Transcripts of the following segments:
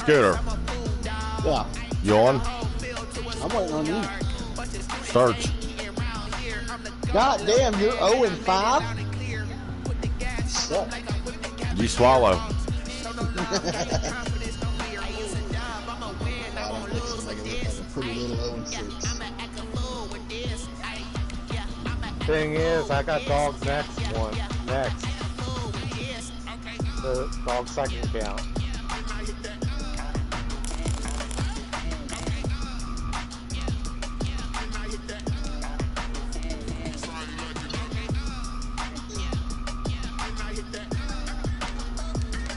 Scooter. Yeah. You on? I'm waiting on you. Search. God damn, you're 0-5? Suck. You swallow. Pretty little 0-6. Thing is, I got dog next. The dog second count.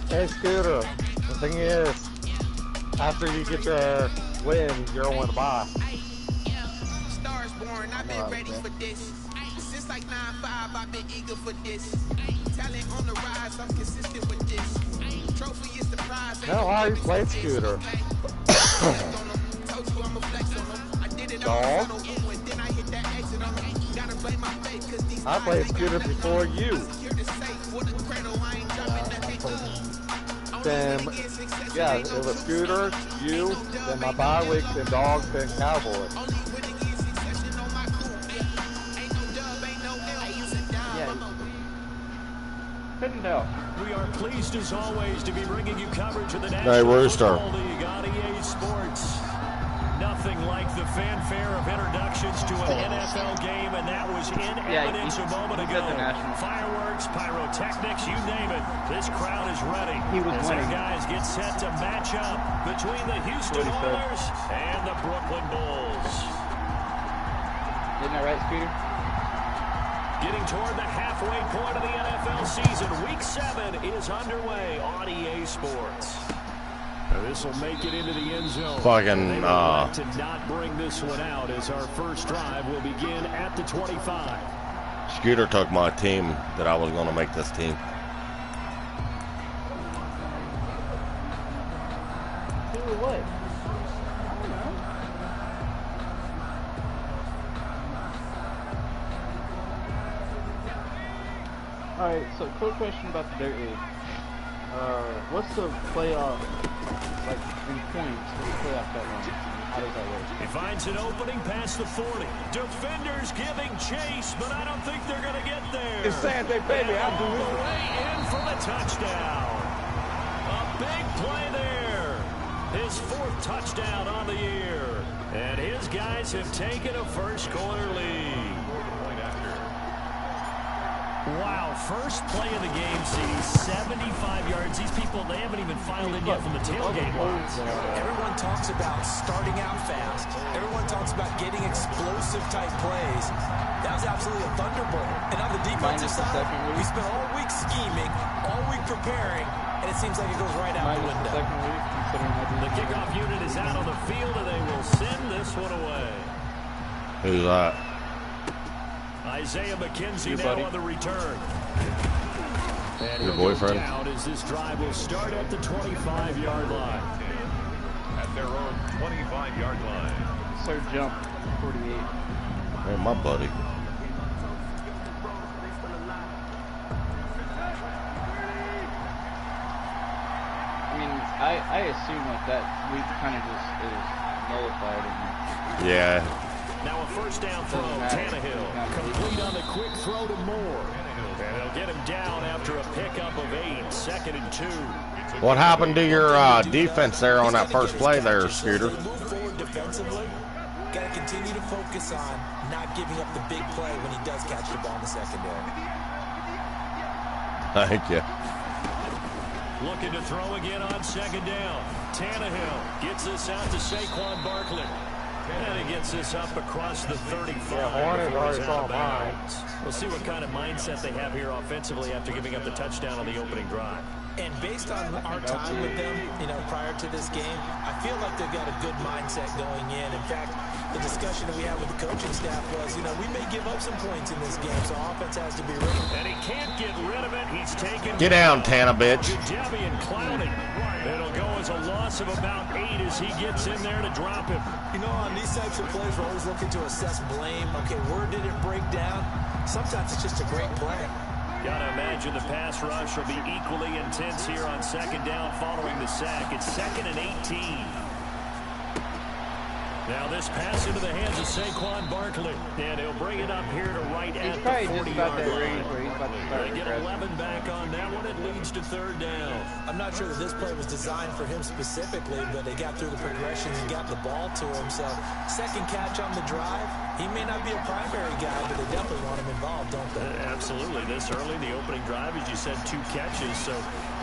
Hey Scooter, the thing is, after you get your win, you're going to buy. Stars born, I've been ready for this. Since like 9-5, I've been eager for this. Talent on the rise, I'm consistent with this. Trophy is the prize. How are you playing Scooter? Dog? I played Scooter before you. Then, yeah, it was Scooter, you, then my bye week, then Dog, then Cowboy. Couldn't tell. We are pleased as always to be bringing you coverage of the Hey, National Rooster. Football League on EA Sports. Nothing like the fanfare of introductions to an NFL game, and that was in evidence a moment ago. Fireworks, pyrotechnics, you name it. This crowd is ready. He was as winning. our guys get set to match up between the Houston Oilers and the Brooklyn Bulls. Isn't that right, Scooter? Getting toward the halfway point of the NFL season, Week 7 is underway on EA Sports. This will make it into the end zone. Fucking, They would like to not bring this one out as our first drive will begin at the 25. Scooter took my team that I was going to make this team. Who or what? I don't know. Alright, so quick question about the Dirt League. What's the playoff, like, in points for the playoff that run? How does that work? He finds an opening past the 40. Defenders giving chase, but I don't think they're going to get there. It's Sante, baby, I'll do All it. the way in for the touchdown. A big play there. His 4th touchdown on the year. And his guys have taken a first quarter lead. Wow, first play of the game, CD, 75 yards. These people, they haven't even filed in yet from the tailgate lines. Everyone talks about starting out fast. Everyone talks about getting explosive type plays. That was absolutely a thunderbolt. And on the defensive side, we spent all week scheming, all week preparing, and it seems like it goes right out the window. The kickoff unit is out on the field, and they will send this one away. Who's that? Isaiah McKenzie now on the return. And Your boyfriend? Down as this drive will start at the 25-yard line. At their own 25-yard line. Third jump, 48. Hey, my buddy. I mean, I assume like that week kind of just is nullified. Yeah. Now a first down throw, Tannehill. Complete on the quick throw to Moore. And they'll get him down after a pickup of 8, 2nd and 2. What happened to your defense there on that first play there, Scooter? Move forward defensively. Got to continue to focus on not giving up the big play when he does catch the ball in the secondary. Thank you. Looking to throw again on 2nd down. Tannehill gets this out to Saquon Barkley. And he gets this up across the 35. Yeah, Hornet already saw mine. We'll see what kind of mindset they have here offensively after giving up the touchdown on the opening drive. And based on our time with them, prior to this game, I feel like they've got a good mindset going in. In fact, the discussion that we had with the coaching staff was, we may give up some points in this game, so offense has to be ready. And he can't get rid of it. He's taken. Get down, Tana, bitch. Debian Clowney. It'll go as a loss of about 8 as he gets in there to drop him. On these types of plays, we're always looking to assess blame. Okay, where did it break down? Sometimes it's just a great play. Gotta imagine the pass rush will be equally intense here on second down following the sack. It's 2nd and 18. Now this pass into the hands of Saquon Barkley, and he'll bring it up here to right at the 40-yard line. They get 11 back on that one. It leads to 3rd down. I'm not sure that this play was designed for him specifically, but they got through the progressions and got the ball to him. So second catch on the drive. He may not be a primary guy, but they definitely want him involved, don't they? Absolutely. This early, the opening drive, as you said, 2 catches. So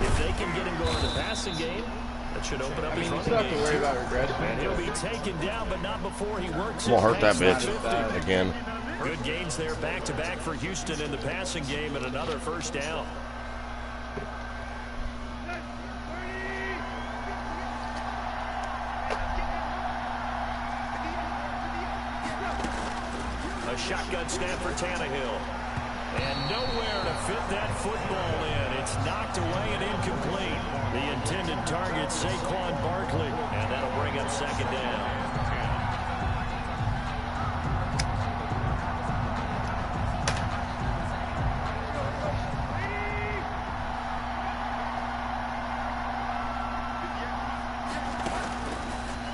if they can get him going in the passing game, that should open up his running game. You still have to worry about regression. He'll be taken down, but not before he works it. Won't hurt that bitch again. Good gains there, back-to-back for Houston in the passing game, and another 1st down. A shotgun snap for Tannehill. And nowhere to fit that football in. It's knocked away and incomplete. The intended target, Saquon Barkley. And that'll bring up 2nd down.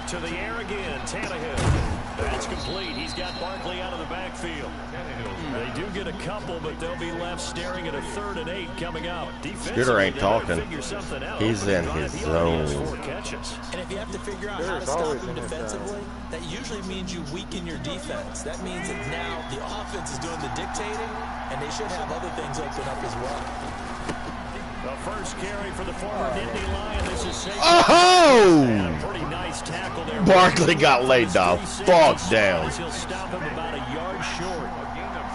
To the air again, Tannehill. That's complete. He's got Barkley out of the backfield. They do get a couple, but they'll be left staring at a 3rd and 8 coming up. Scooter ain't talking. He's in his zone. And if you have to figure out how to stop him defensively, that usually means you weaken your defense. That means that now the offense is doing the dictating, and they should have other things open up as well. The first carry for the former Nittany Lion. This is safe. Oh! Pretty nice tackle there. Barkley got laid the fuck down. He'll stop him about a yard short.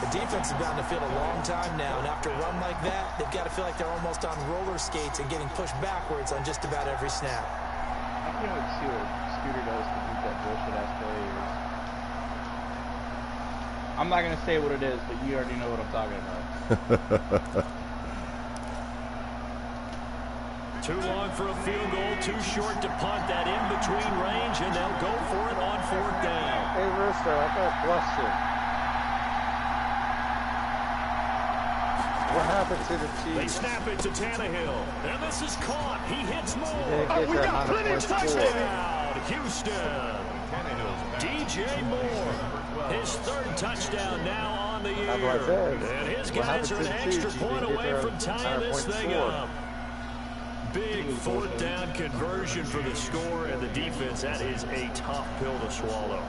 The defense has been on the field a long time now, and after a run like that, they've got to feel like they're almost on roller skates and getting pushed backwards on just about every snap. I can't wait to see what Scooter does to beat that bullshit-ass play. I'm not going to say what it is, but you already know what I'm talking about. Too long for a field goal, too short to punt. That in between range, and they'll go for it on 4th down. Hey, Rooster, I got a question. What happened to the Chiefs? They snap it to Tannehill, and this is caught. He hits more. We got plenty of Touchdown, Houston. DJ Moore, his 3rd touchdown now on the year. And his guys are an extra point away from tying this thing up. Big 4th down conversion for the score and the defense. That is a tough pill to swallow.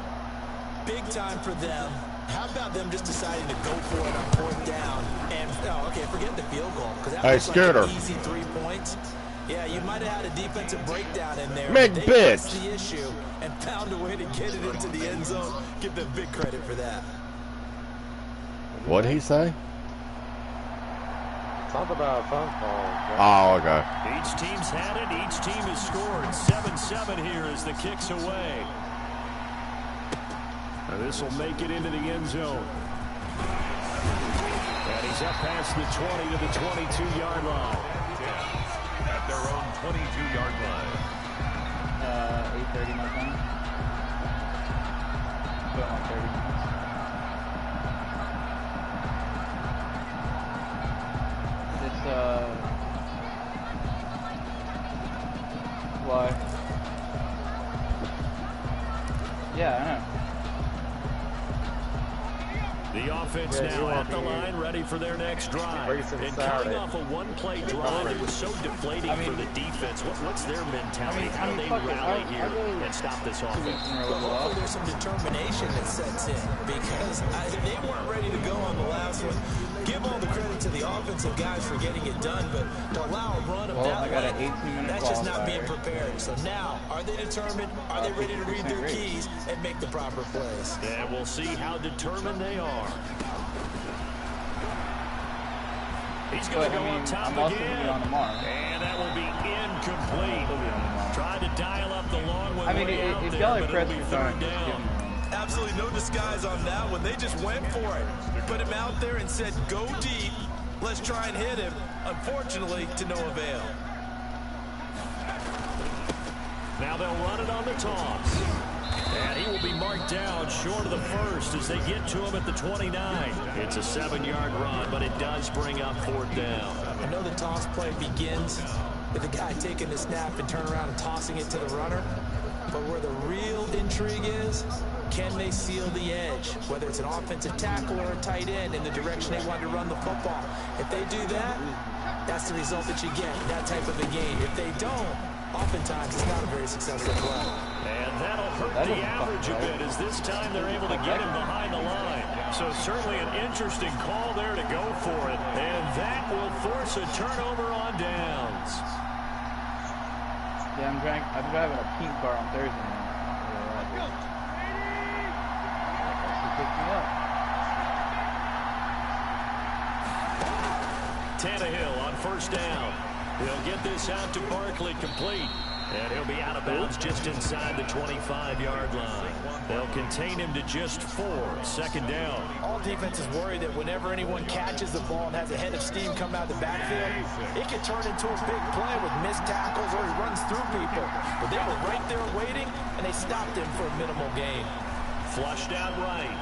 Big time for them. How about them just deciding to go for it on 4th down? And, okay, forget the field goal. Because that was like an easy 3 points. Yeah, you might have had a defensive breakdown in there. Big bitch. They fixed the issue and found a way to get it into the end zone. Give them big credit for that. What'd he say? Talk about a phone call. Oh, okay. Each team's had it. Each team has scored. 7-7 here as the kick's away. And this will make it into the end zone. And he's up past the 20 to the 22-yard line. At their own 22-yard line. 8:30 my time. Still on 30 minutes. Why? Yeah, I know. The offense now at the line, ready for their next drive. And coming off a one-play drive that was so deflating for the defense, what's their mentality? How do they rally here and stop this offense? Well, hopefully there's some determination that sets in because they weren't ready to go on the last one. Give all the credit to the offensive guys for getting it done, but to allow a run of that length, that's just not being prepared. So now, are they determined? Are they ready to read their keys and make the proper plays? And we'll see how determined they are. He's going to go on top again. And that will be incomplete. Trying to dial up the long one. I mean, if y'all are pressed for time, absolutely no disguise on that one. They just went for it. Put him out there and said, go deep. Let's try and hit him. Unfortunately, to no avail. Now they'll run it on the toss. And he will be marked down short of the first as they get to him at the 29. It's a 7-yard run, but it does bring up 4th down. I know the toss play begins with the guy taking the snap and turn around and tossing it to the runner. But where the real intrigue is, can they seal the edge? Whether it's an offensive tackle or a tight end in the direction they want to run the football. If they do that, that's the result that you get in that type of a game. If they don't, oftentimes it's not a very successful play. And that'll hurt the average a bit as this time they're able to get him behind the line. So certainly an interesting call there to go for it. And that will force a turnover on downs. Yeah, I'm driving a pink car on Thursday night. Pick me up. Tannehill on 1st down. He'll get this out to Barkley complete. And he'll be out of bounds just inside the 25-yard line. They'll contain him to just 4. 2nd down. All defenses worry that whenever anyone catches the ball and has a head of steam come out of the backfield, it can turn into a big play with missed tackles or he runs through people. But they were right there waiting, and they stopped him for a minimal gain. Flushed out right.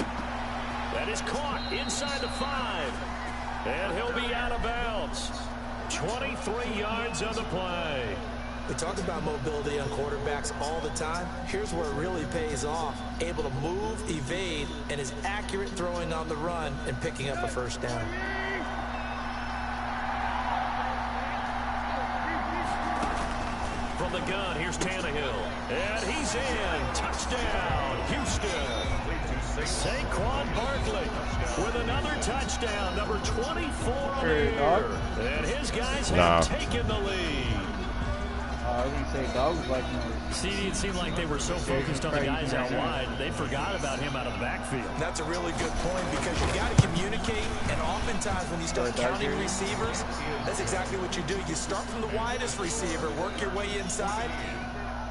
That is caught inside the 5. And he'll be out of bounds. 23 yards on the play. We talk about mobility on quarterbacks all the time. Here's where it really pays off. Able to move, evade, and is accurate throwing on the run and picking up a 1st down. From the gun, here's Tannehill. And he's in. Touchdown, Houston. Saquon Barkley with another touchdown, number 24 on the year. And his guys have taken the lead. I was going to say, dogs like me. See, it seemed like they were so focused on the guys out wide, they forgot about him out of the backfield. That's a really good point because you got to communicate, and oftentimes when you start counting receivers, that's exactly what you do. You start from the widest receiver, work your way inside.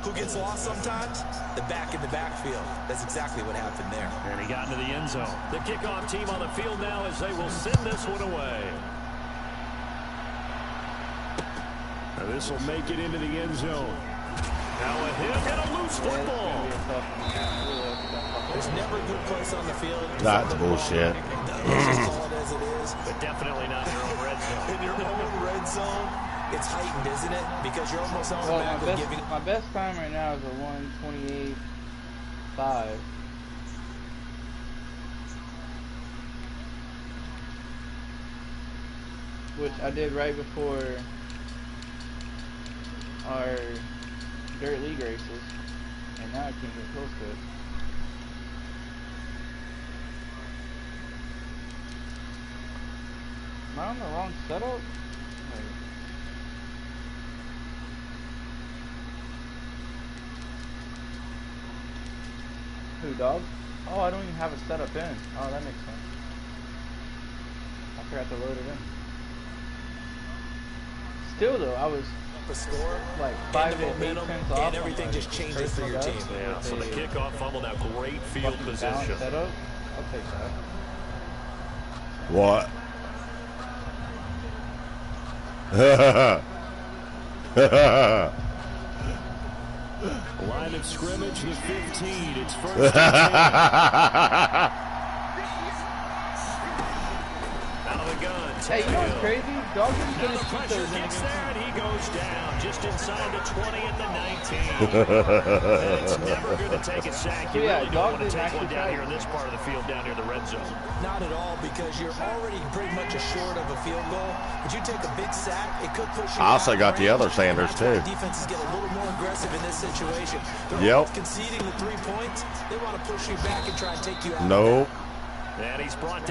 Who gets lost sometimes? The back in the backfield. That's exactly what happened there. And he got into the end zone. The kickoff team on the field now as they will send this one away. Now this will make it into the end zone. Now a hit and a loose football. There's never a good place on the field. That's bullshit. Just call it as it is. But definitely not in your own red zone. In your own red zone, it's heightened, isn't it? Because you're almost automatically giving. My best time right now is a 1:28.5. Which I did right before our dirt league races, and now I can't get close to it. Am I on the wrong setup? Wait. Who, dog? Oh, I don't even have it set up in. Oh, that makes sense. I forgot to load it in. Still though, I was the score, like 5 to 8 cents off, and everything just changes for your team. Yeah, so the kickoff fumble, now great field position. Setup. I'll take that. What? Line of scrimmage, the 15. It's first and 10. Out of the gun. Hey, you know what's crazy? Dog didn't Now finish the pressure gets there, and he goes down just inside the 20 at the 19. It's never good to take a sack. You really don't want to take one down here in this part of the field, down near the red zone. Not at all, because you're already pretty much assured of a field goal. But you take a big sack, it could push you. I also got the other Sanders too. Defenses get a little more aggressive in this situation. Yep. Conceding the 3 points, they want to push you back and try and take you out. Nope.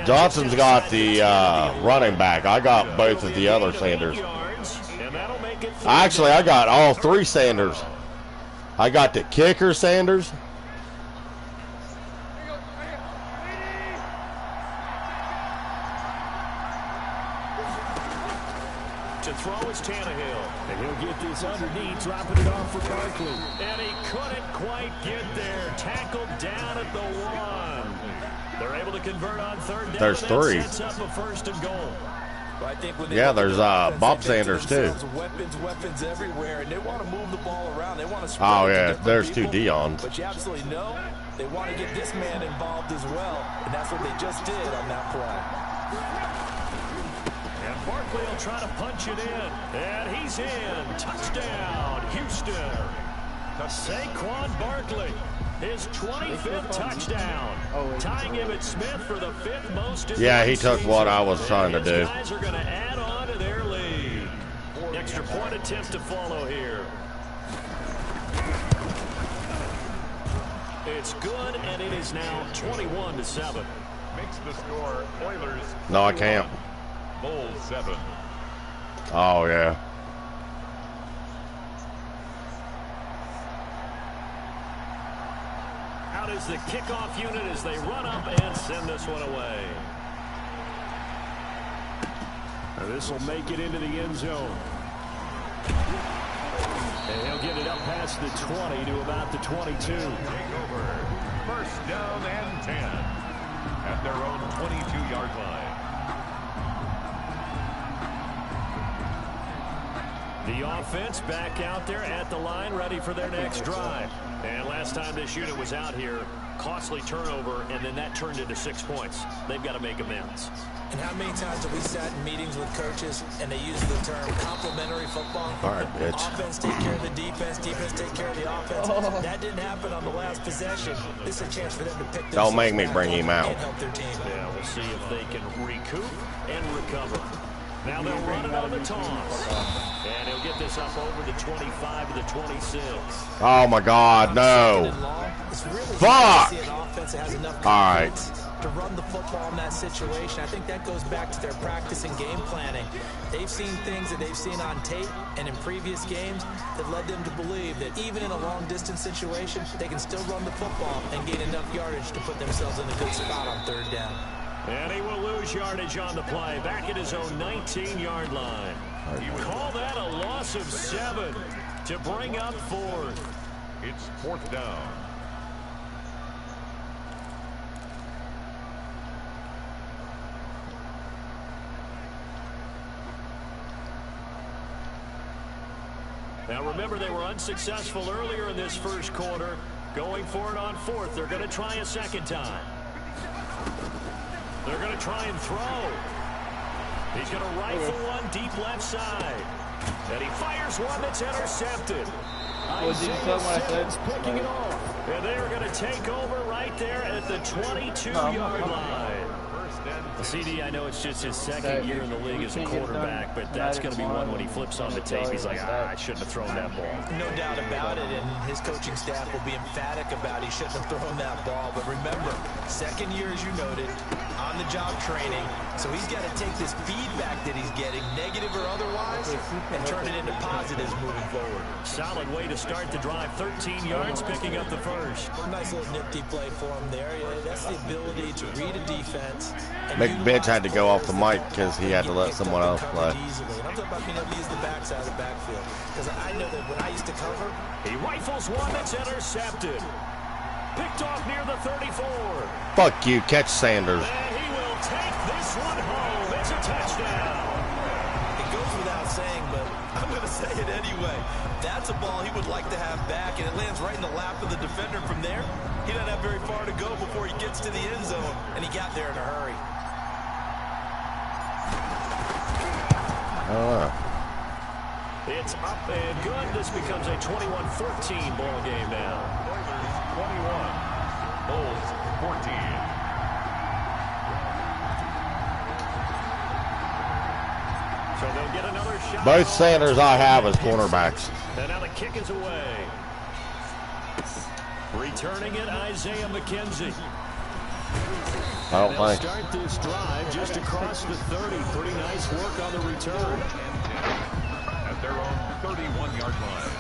Johnson's got the running back. I got both of the other Sanders. Actually, I got all 3 Sanders. I got the kicker Sanders. To throw is Tannehill. And he'll get this underneath, dropping it off for Barkley. And he couldn't quite get there. Tackled down at the 1. They're able to convert on 3rd down. There's 3. Sets up a 1st and goal. But I think when they yeah, there's Bob Sanders too. Weapons everywhere, and they want to move the ball around. They want to spread. Oh yeah, there's two Deons. But you absolutely know they want to get this man involved as well, and that's what they just did on that play. And Barkley will try to punch it in, and he's in. Touchdown, Houston. Saquon Barkley, his 25th touchdown, tying him at Smith for the 5th most. Yeah, he took what I was trying to do. Guys are going to add on to their lead. Extra point attempt to follow here. It's good, and it is now 21-7. Makes the score Oilers. No, I can't. Bulls 7. Oh yeah. Out is the kickoff unit as they run up and send this one away. This will make it into the end zone. And he'll get it up past the 20 to about the 22. Take over. First down and 10 at their own 22-yard line. The offense back out there at the line, ready for their next drive. And last time this unit was out here, costly turnover, and then that turned into 6 points. They've got to make amends. And how many times have we sat in meetings with coaches and they use the term complementary football? All right, bitch. Offense take care of the defense, defense take care of the offense. That didn't happen on the last possession. This is a chance for them to pick Don't make me bring him out. and help their team. Yeah, we'll see if they can recoup and recover. Now they'll run it on the toss. And he'll get this up over the 25 to the 26. Oh my God, no. Fuck. All right. To run the football in that situation. I think that goes back to their practice and game planning. They've seen things that they've seen on tape and in previous games that led them to believe that even in a long-distance situation, they can still run the football and gain enough yardage to put themselves in a good spot on third down. And he will lose yardage on the play, back at his own 19-yard line. You call that a loss of 7 to bring up 4th. It's 4th down. Now remember, they were unsuccessful earlier in this first quarter. Going for it on 4th. They're going to try a second time. They're going to try and throw. He's going to rifle one deep left side. And he fires one that's intercepted. What did you tell when I said? Picking it off. And they are going to take over right there at the 22-yard line. CD, I know it's just his second year in the league as a quarterback, but that's going to be one when he flips on the tape. He's like, I shouldn't have thrown that ball. No doubt about it, and his coaching staff will be emphatic about he shouldn't have thrown that ball. But remember, second year, as you noted, on-the-job training, so he's got to take this feedback that he's getting, negative or otherwise, and turn it into positives moving forward. Solid way to start the drive, 13 yards, picking up the first. Nice little nifty play for him there. That's the ability to read a defense. McBitch had to go off the mic because he had to let someone else play. I'm talking about being able to use the backside of the backfield. Because I know that when I used to cover, he rifles one that's intercepted. Picked off near the 34. Fuck you, catch Sanders. And he will take this one home. It's a touchdown. It goes without saying, but I'm going to say it anyway. That's a ball he would like to have back, and it lands right in the lap of the defender from there. He doesn't have very far to go before he gets to the end zone, and he got there in a hurry. It's up and good. This becomes a 21-14 ball game now. 21, Bulls 14. So they'll get another shot. Both Sanders I have as cornerbacks. And now the kick is away. Returning it, Isaiah McKenzie. I don't think. Start this drive just across the 30. Pretty nice work on the return. At their own 31-yard line.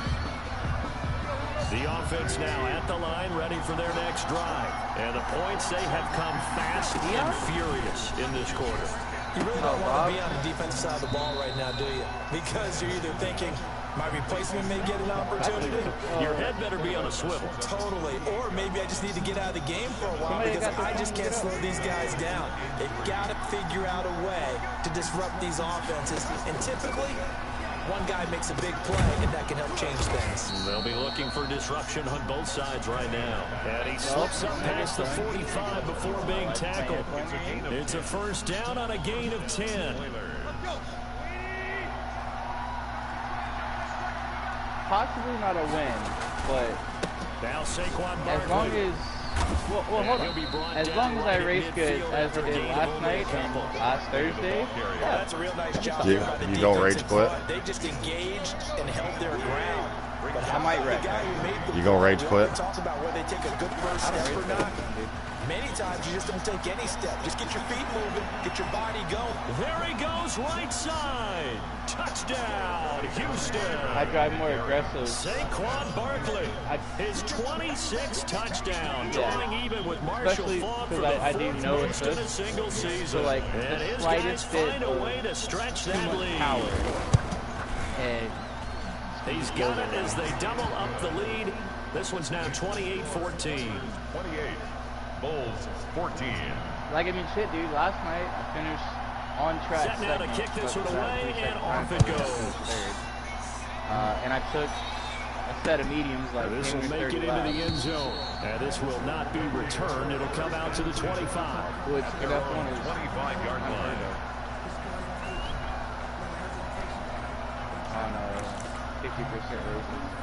The offense now at the line, ready for their next drive. And the points, they have come fast and furious in this quarter. You really don't want to be on the defensive side of the ball right now, do you? Because you're either thinking, My replacement may get an opportunity. Your head better be on a swivel. Totally. Or maybe I just need to get out of the game for a while because I just can't slow these guys down. They've got to figure out a way to disrupt these offenses. And typically, one guy makes a big play, and that can help change things. They'll be looking for disruption on both sides right now. And he slips up past the 45 before being tackled. It's a first down on a gain of 10. Possibly not a win, but now Saquon Barkley. as long as hold on. As long as I race good as I did last night and last Thursday, yeah, that's a real nice job. You don't rage quit? They just engaged and held their ground. But I might wreck. You gonna rage quit? Talk about whether they take a good first step or not. Many times you just don't take any step. Just get your feet moving, get your body going. There he goes, right side. Touchdown, Houston. I drive more aggressive. Saquon Barkley, his 26th touchdown, drawing even with Marshall Faulk for the fourth in a single season. So like and the his slightest guys bit find a way to stretch that lead. Power. And he's got it as they double up the lead. This one's now 28-14. 28. Bulls 14. Like, I mean, shit, dude. Last night I finished on track. Setting out to kick this one away, and off it goes. And I took a set of mediums like this will make it into the end zone. And this will not be returned. It'll come out to the 25. Which that one is 25-yard line. On 50% races.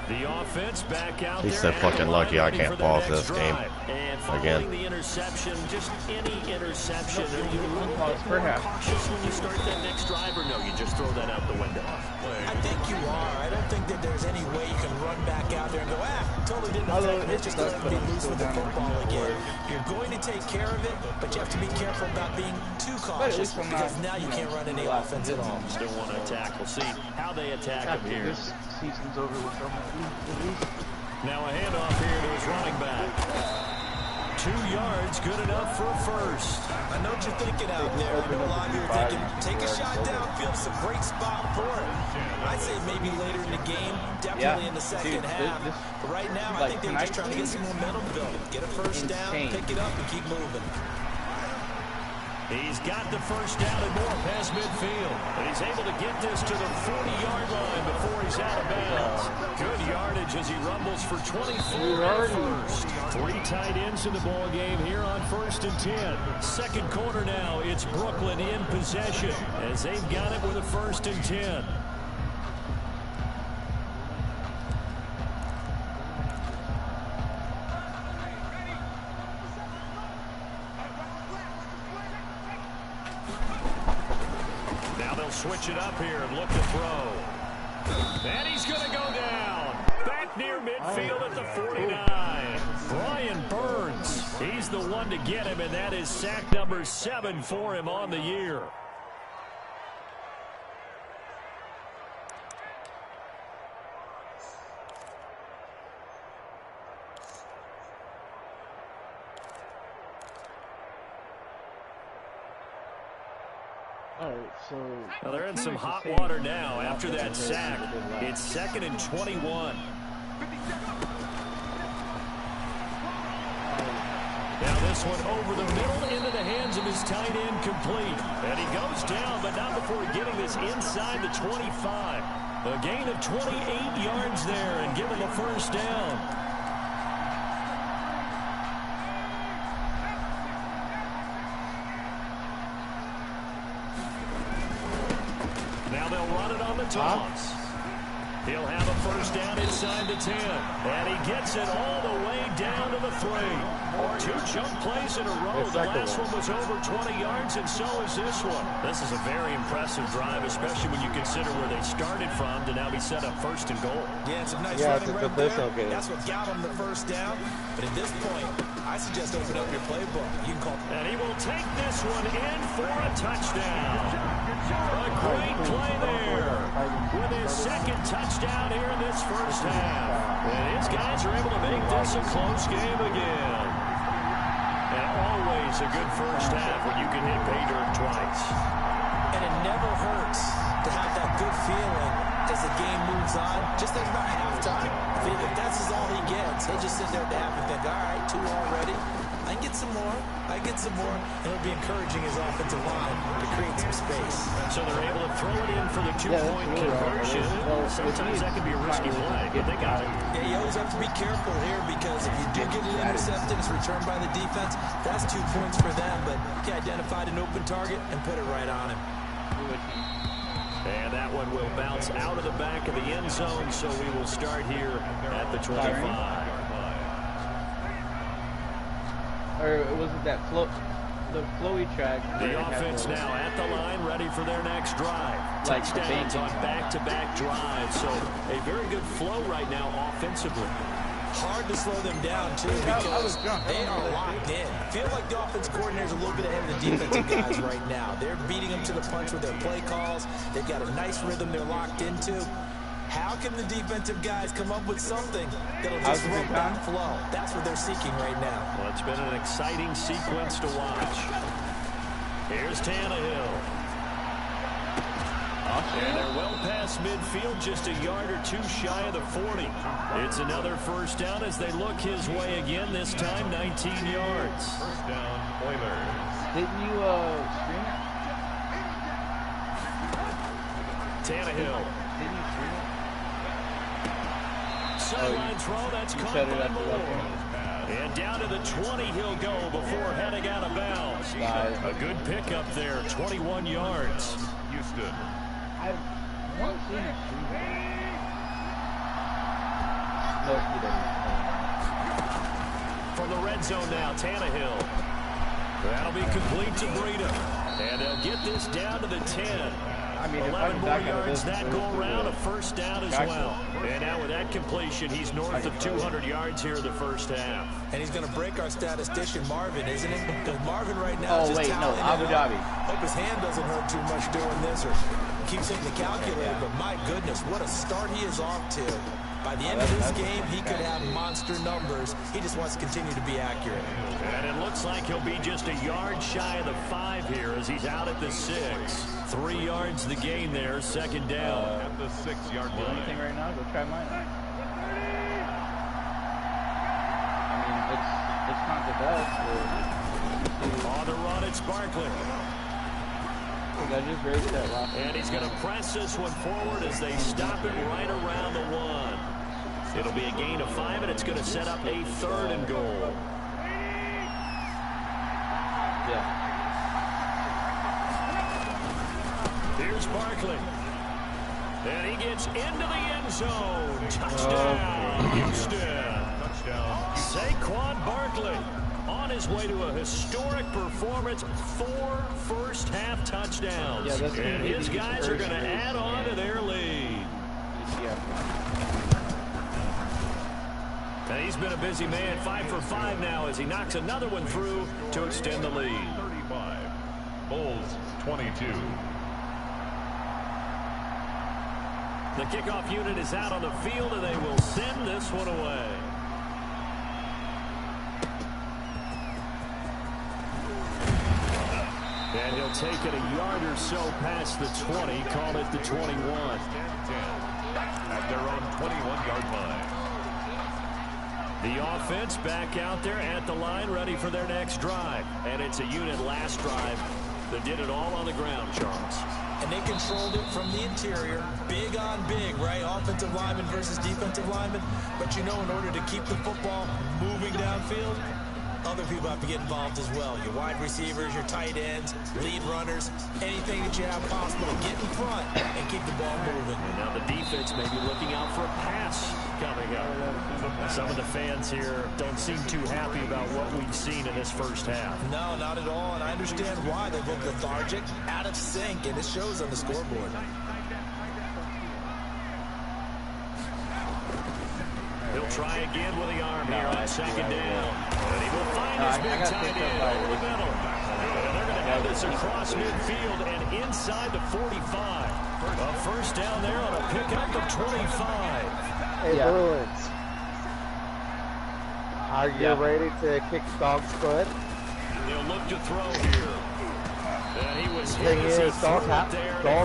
The offense back out there. He's so fucking lucky I can't pause this game again. The interception, just any interception. Are you a little more cautious when you start that next drive, or no, you just throw that out the window? I think you are. I don't think that there's any way you can run back out there and go, totally didn't affect me. It's just going to be loose with the football again. You're going to take care of it, but you have to be careful about being too cautious because now you can't run any offense at all. Still want to attack. We'll see how they attack him here. This season's over with them. Now a handoff here to his running back. 2 yards, good enough for a first. I know what you're thinking out there. I know a lot of you are thinking, take a shot downfield. It's a great spot for it. I'd say maybe later in the game, definitely in the second half. But right now, I think they're just trying to get some momentum building. Get a first down, pick it up, and keep moving. He's got the first down and more past midfield. And he's able to get this to the 40-yard line before he's out of bounds. Good yardage as he rumbles for 24 at first. 3 tight ends in the ball game here on 1st and 10. Second quarter now, it's Brooklyn in possession as they've got it with a 1st and 10. Switch it up here and look to throw. And he's going to go down. Back near midfield at the 49. Brian Burns. He's the one to get him, and that is sack number 7 for him on the year. Well, they're in some hot water now after that sack. It's 2nd and 21. Now this one over the middle into the hands of his tight end, complete. And he goes down, but not before getting this inside the 25. A gain of 28 yards there and give him a first down. Toss. He'll have a first down inside the 10. And he gets it all the way down to the 3. 2 jump plays in a row. The last one was over 20 yards, and so is this one. This is a very impressive drive, especially when you consider where they started from to now be set up 1st and goal. Yeah, it's a nice running right there. That's what got him the first down. But at this point, I suggest open up your playbook. You can call. And he will take this one in for a touchdown. A great play there with his 2nd touchdown here in this first half. And his guys are able to make this a close game again. And always always a good first half when you can hit pay dirt twice. And it never hurts to have that good feeling as the game moves on, just like about halftime. If that's all he gets, he'll just sit there at the half and think, all right, 2 already. I can get some more. I get some more. And it'll be encouraging his offensive line to create some space. So they're able to throw it in for the 2-point conversion. Sometimes that can be a risky play, but they got it. Yeah, you always have to be careful here because if you do get an interception, it's returned by the defense. That's 2 points for them, but he identified an open target and put it right on him. And that one will bounce out of the back of the end zone, so we will start here at the 25. Or was it that the flowy track? The offense now at the line, ready for their next drive. Touchdowns on back-to-back drives, so a very good flow right now offensively. Hard to slow them down, too, because they are locked in. Feel like the offense coordinator's a little bit ahead of the defensive guys right now. They're beating them to the punch with their play calls. They've got a nice rhythm they're locked into. How can the defensive guys come up with something that'll just rub that flow? That's what they're seeking right now. Well, it's been an exciting sequence to watch. Here's Tannehill. And they're well past midfield, just a yard or 2 shy of the 40. It's another first down as they look his way again, this time 19 yards. First down, Oilers. Didn't you screen it? Tannehill. Didn't you screen it? Sideline throw, that's caught by Moore. And down to the 20 he'll go before heading out of bounds. A good pickup there, 21 yards. Houston. I've once seen it. No, he didn't. From the red zone now, Tannehill. That'll be complete to Breida. And they'll get this down to the 10. I mean, 11 more yards that go around, a first down as well. And now with that completion, he's north of 200 yards here in the first half. And he's going to break our statistician, Marvin, isn't he? Because Marvin right now is just Abu Dhabi. Hope his hand doesn't hurt too much doing this or keeps hitting the calculator. But my goodness, what a start he is off to. By the end of this game, he could have monster numbers. He just wants to continue to be accurate. And it looks like he'll be just a yard shy of the 5 here as he's out at the 6. 3 yards the gain there, second down. At the 6-yard Do line. anything right now? Go try mine. I mean, it's not the best. On the run, it's Barkley. I just raised that last And he's going to press this one forward as they stop it right around the 1. It'll be a gain of 5, and it's going to set up a 3rd and goal. Yeah. Here's Barkley. And he gets into the end zone. Touchdown, Houston. Touchdown. Saquon Barkley on his way to a historic performance. 4 first-half touchdowns. Yeah, that's and his guys are going to add on to their lead. Yeah. And he's been a busy man, 5 for 5 now as he knocks another one through to extend the lead. 35. Bulls 22. The kickoff unit is out on the field, and they will send this one away. And he'll take it a yard or so past the 20, call it the 21. At their own 21-yard line. The offense back out there at the line, ready for their next drive. And it's a unit last drive that did it all on the ground, Charles. And they controlled it from the interior. Big on big, right? Offensive lineman versus defensive lineman. But you know, in order to keep the football moving downfield, other people have to get involved as well. Your wide receivers, your tight ends, lead runners, anything that you have possible to get in front and keep the ball moving. And now the defense may be looking out for a pass coming up. Some of the fans here don't seem too happy about what we've seen in this first half. No, not at all, and I understand why. They look lethargic, out of sync, and it shows on the scoreboard. He'll try again with the arm here on second down. And he will find his big tight end over the middle. And they're going to have this across midfield and inside the 45. A first down there on a pickup of 25. Hey, Bruins. Are you ready to kick dog's foot? He'll look to throw here. And he was hit Thing as is, he Dog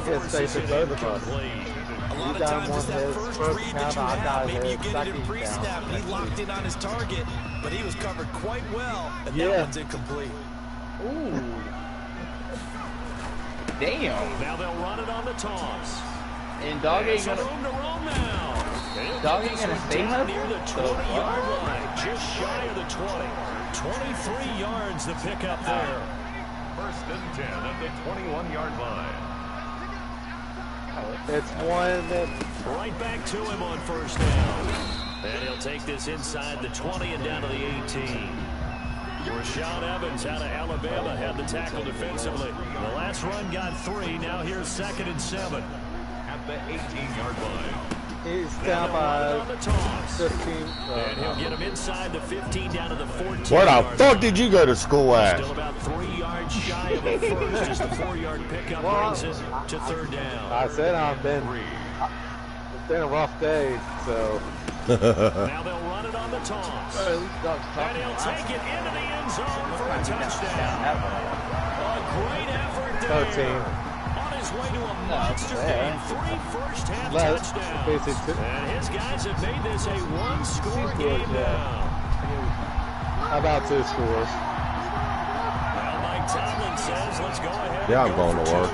threw it there. is safe at both of us. A lot of times it's that first read that you have. Maybe you get it in pre-snap and he locked in on his target, but he was covered quite well, and that one's incomplete. Ooh. Damn. Now they'll run it on the toss. And Dog ain't gonna room to roam now. Dog ain't gonna stay down hustle? near the 20-yard line, just shy of the 20. 23 yards to pick up there. First and 10 at the 21-yard line. It's one that... Right back to him on first down. And he'll take this inside the 20 and down to the 18. Rashaan Evans out of Alabama had the tackle defensively. The last run got 3. Now here's 2nd and 7. At the 18-yard line. He's down by 15. And he'll get him inside the 15 down to the 14. Where the fuck did you go to school at? Still about 3 yards shy of a first as the 4-yard pickup brings it to 3rd down. I said it's been a rough day, so. Now they'll run it on the toss. And he'll take it into the end zone for a touchdown. A great effort there. 13. On his way to a monster game. 3 first-half touchdowns. And his guys have made this a one-score game now. How about 2 scores? Well, Mike Tomlin says, let's go ahead. Yeah, I'm going to work.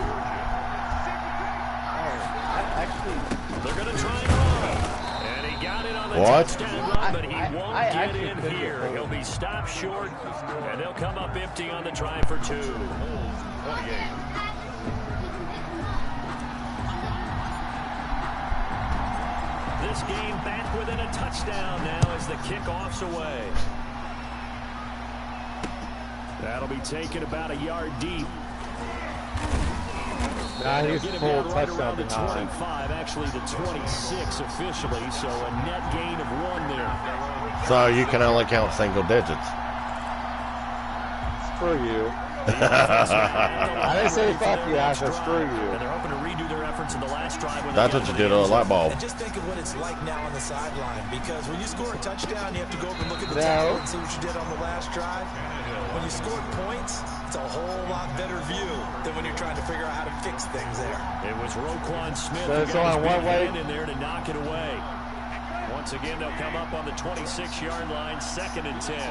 They're going to try and run. And he got it on the touchdown run, but he won't get in here. He'll be stopped short, and they'll come up empty on the try for 2. 28. This game back within a touchdown now as the kickoff's away. That'll be taken about a yard deep. Nah, he's full right touchdown around the behind. 25, actually the 26 officially, so a net gain of 1 there. So you can only count single digits. Screw you. I didn't say fuck you, I said screw you. And they're hoping to redo their efforts in the last drive. That's what you did on a light bulb. And just think of what it's like now on the sideline, because when you score a touchdown, you have to go up and look at the tackle and see what you did on the last drive. When you scored points, it's a whole lot better view than when you're trying to figure out how to fix things there. It was Roquan Smith There's who got his only one big way. hand in there to knock it away. Once again, they'll come up on the 26-yard line, 2nd and 10.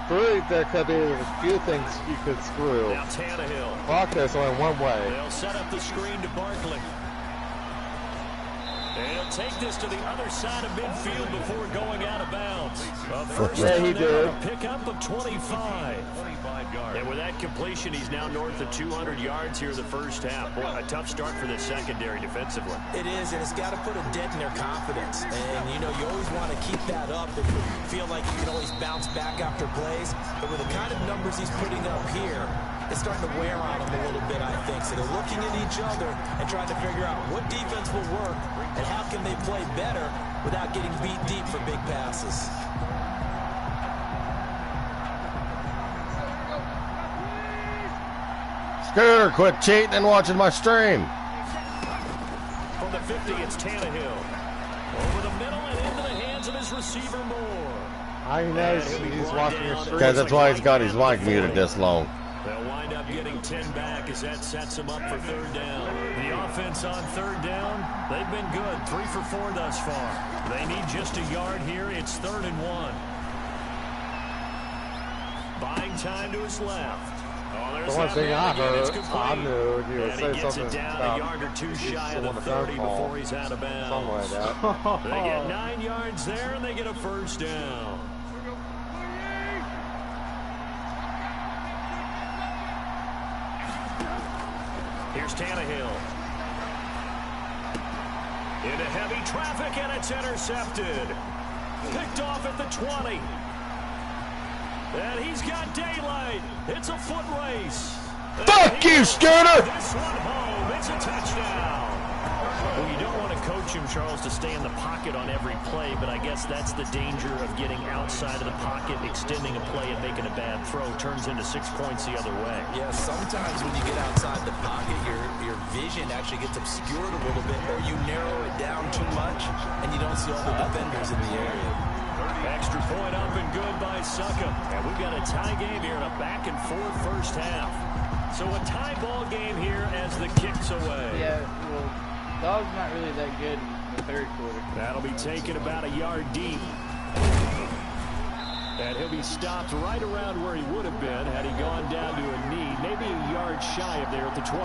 There could be a few things you could screw. Now Tannehill. Fuck, there's only one way. They'll set up the screen to Barkley. And he'll take this to the other side of midfield before going out of bounds. Yeah, he did. Pick up of 25. And with that completion, he's now north of 200 yards here in the first half. Boy, a tough start for the secondary defensively. It is, and it's got to put a dent in their confidence. And, you know, you always want to keep that up and feel like you can always bounce back after plays. But with the kind of numbers he's putting up here, it's starting to wear on them a little bit, I think. So they're looking at each other and trying to figure out what defense will work and how can they play better without getting beat deep for big passes. Scooter, quit cheating and watching my stream. From the 50, it's Tannehill. Over the middle and into the hands of his receiver Moore. I know he's watching your stream. Because that's why he's got his mic muted this long. They'll wind up getting 10 back as that sets them up for 3rd down. The offense on 3rd down, they've been good. 3 for 4 thus far. They need just a yard here. It's 3rd and 1. Buying time to his left. The one thing I heard, I knew you would say something down about a yard or 2 shy of the 30 before he's out of bounds. Something like that. They get 9 yards there, and they get a 1st down. Here's Tannehill. Into heavy traffic, and it's intercepted. Picked off at the 20. And he's got daylight. It's a foot race. Fuck you, Scooter! This one home. It's a touchdown. Well, you don't want to coach him, Charles, to stay in the pocket on every play, but I guess that's the danger of getting outside of the pocket, extending a play and making a bad throw. Turns into 6 points the other way. Yeah, sometimes when you get outside the pocket, your vision actually gets obscured a little bit, or you narrow it down too much, and you don't see all the defenders in the area. Extra point up and good by Suckup. And we've got a tie game here in a back-and-forth first half. So a tie ball game here as the kick's away. Yeah, well, Dog's not really that good in the third quarter. That'll be taken about a yard deep. And he'll be stopped right around where he would have been had he gone down to a knee, maybe a yard shy of there at the 24.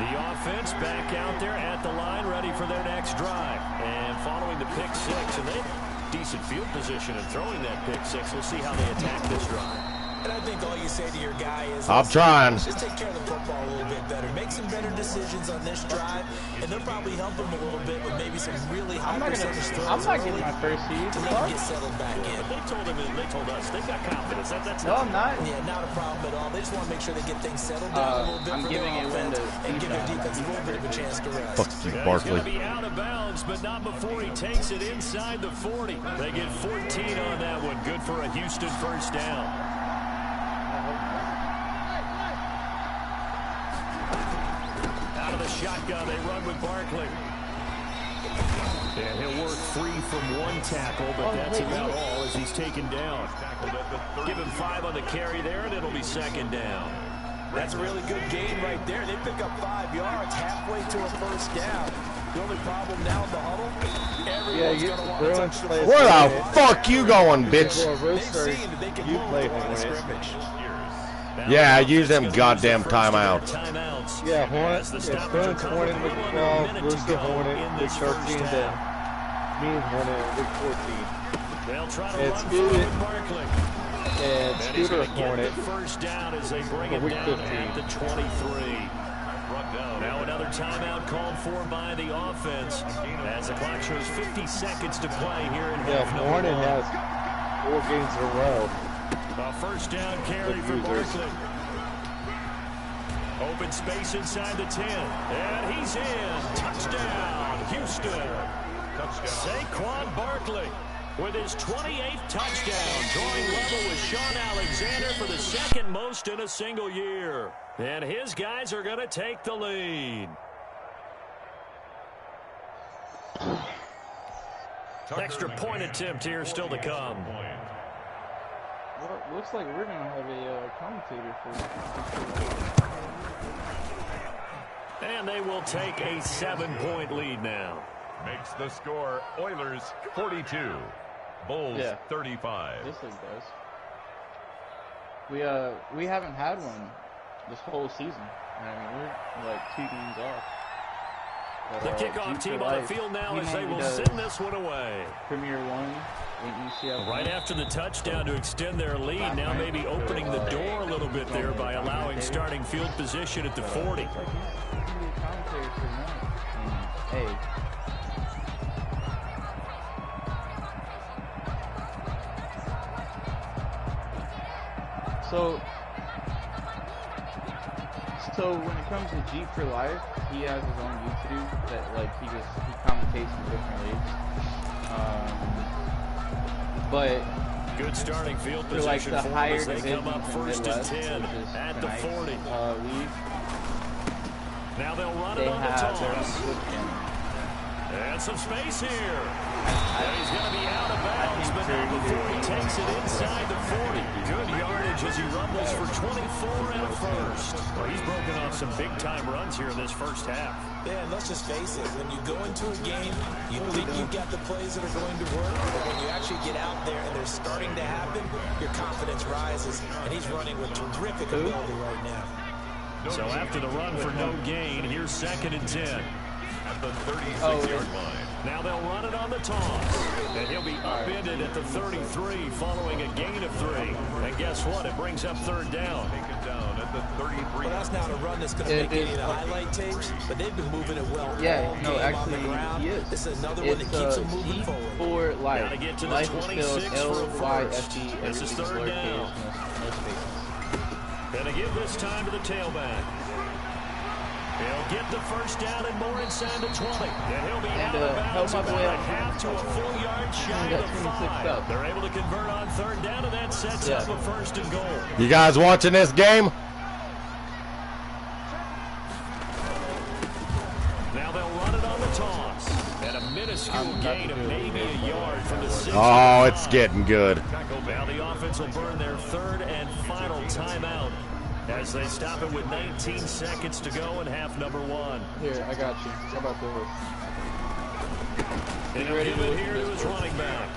The offense back out there at the line, ready for their next drive. And following the pick six, and they have decent field position in throwing that pick six. We'll see how they attack this drive. And I think all you say to your guy is, I'm trying. Just take care of the football a little bit better. Make some better decisions on this drive, and they'll probably help him a little bit with maybe some really high percentage throws. I'm not getting my first seed. To maybe get settled back in. But they told us they've got confidence. That's no, I'm not. Yeah, not a problem at all. They just want to make sure they get things settled down a little bit. I'm giving it windows and give their defense a little bit of a chance to rest. Fuck you, Barkley. He's going to be out of bounds, but not before he takes it inside the 40. They get 14 on that one. Good for a Houston first down. Out of the shotgun, they run with Barkley. And he'll work free from one tackle, but that's about all as he's taken down. Give him 5 on the carry there, and it'll be second down. That's a really good gain right there. They pick up 5 yards halfway to a first down. The only problem now in the huddle, everyone's going to want to touch the ball. Where the fuck you going, bitch? They've seen that they can move the line of scrimmage. Yeah, use them goddamn timeouts. Yeah, Hornet. Yeah, Burns, Hornet, week 12, Brewster, Hornet, week 13, then me and Hornet, week 14. And Scooter, Hornet, First down as they bring for it week down 15. at the 23. Now another timeout called for by the offense as the clock shows 50 seconds to play here in Yeah, half number Hornet 1. has 4 games in a row. A first down carry for Barkley. Open space inside the 10. And he's in. Touchdown, Houston. Saquon Barkley with his 28th touchdown, drawing level with Sean Alexander for the second most in a single year. And his guys are going to take the lead. Extra point attempt here still to come. Well, looks like we're going to have a commentator for. And they will take a 7-point lead now. Makes the score Oilers 42, Bulls 35. This league does. We haven't had one this whole season. I mean, we're like 2 games off. The kickoff team on the field now as they will send this one away. Premier 1. Right after the touchdown to extend their lead, now maybe opening the door a little bit there by allowing starting field position at the 40. Hey. So when it comes to G for Life, he has his own YouTube that like he commentates in different leagues. But good starting field for like position the for them higher as they come up first and 10 Midwest, at the 40. League, now they'll run it on the toss. And some space here. And he's going to be out of bounds, but not before he takes it inside the 40. Good yardage as he rumbles for 24 and a first. Well, he's broken off some big-time runs here in this first half. Yeah, and let's just face it. When you go into a game, you think you've got the plays that are going to work, but when you actually get out there and they're starting to happen, your confidence rises, and he's running with terrific ability right now. So after the run for no gain, here's 2nd and 10. At the 36-yard line. Now they'll run it on the toss. And he'll be upended at the 33 following a gain of 3. And guess what? It brings up 3rd down. Taken down at the 33. Well, that's not a run that's going to make any of the highlight tapes, but they've been moving it well. Yeah, no, actually, he is. This is another one that It's keeps them moving forward. for life. Gotta get to the Life 26 is spelled for a first. L-Y-F-E. This is 3rd down. Gonna give this time to the tailback. He'll get the first down and more inside the 20. And he'll be out of bounds about a half to a full yard shy of the 5. They're able to convert on 3rd down, and that sets up a 1st and goal. You guys watching this game? Now they'll run it on the toss. And a minute Oh, it's getting good. Now the offense will burn their third and final timeout as they stop it with 19 seconds to go in half number one. Here, I got you. How about this? And he'll give it here to his running back.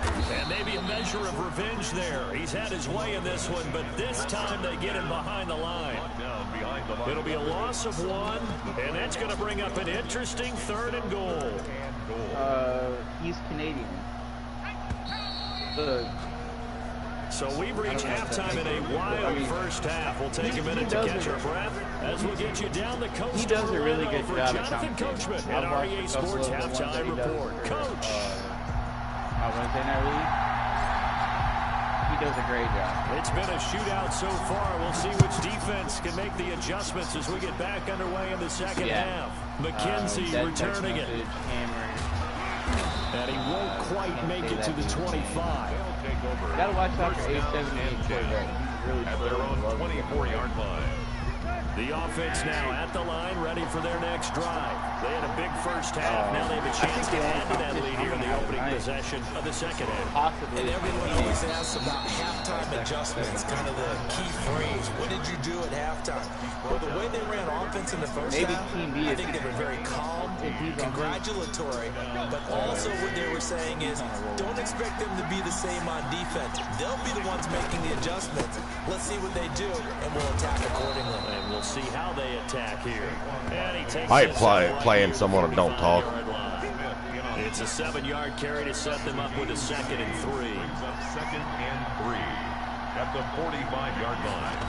And maybe a measure of revenge there. He's had his way in this one, but this time they get him behind the line. It'll be a loss of one, and that's going to bring up an interesting third and goal. He's Canadian. So we've reached halftime in a wild first half. We'll take a minute to catch our breath as we'll get you down the coast. He does a really good job at Jonathan Coachman at REA Sports Halftime Report. Coach. Wednesday Night League. He does a great job. It's been a shootout so far. We'll see which defense can make the adjustments as we get back underway in the second half. McKenzie returning it. And he won't quite make it to the 25. You gotta watch out for 878 quarterback. He's really at their own 24-yard line. The offense now at the line, ready for their next drive. They had a big first half. Now they have a chance to add to that lead here in the opening possession of the second half. And everyone always asks about halftime adjustments, kind of the key phrase. What did you do at halftime? Well, the way they ran offense in the first half, I think they were very calm, congratulatory, but also what they were saying is don't expect them to be the same on defense. They'll be the ones making the adjustments. Let's see what they do, and we'll attack accordingly. And we'll see how they attack here. And he takes I playing someone who don't talk. It's a 7-yard carry to set them up with a 2nd and 3. Second and 3 at the 45-yard line.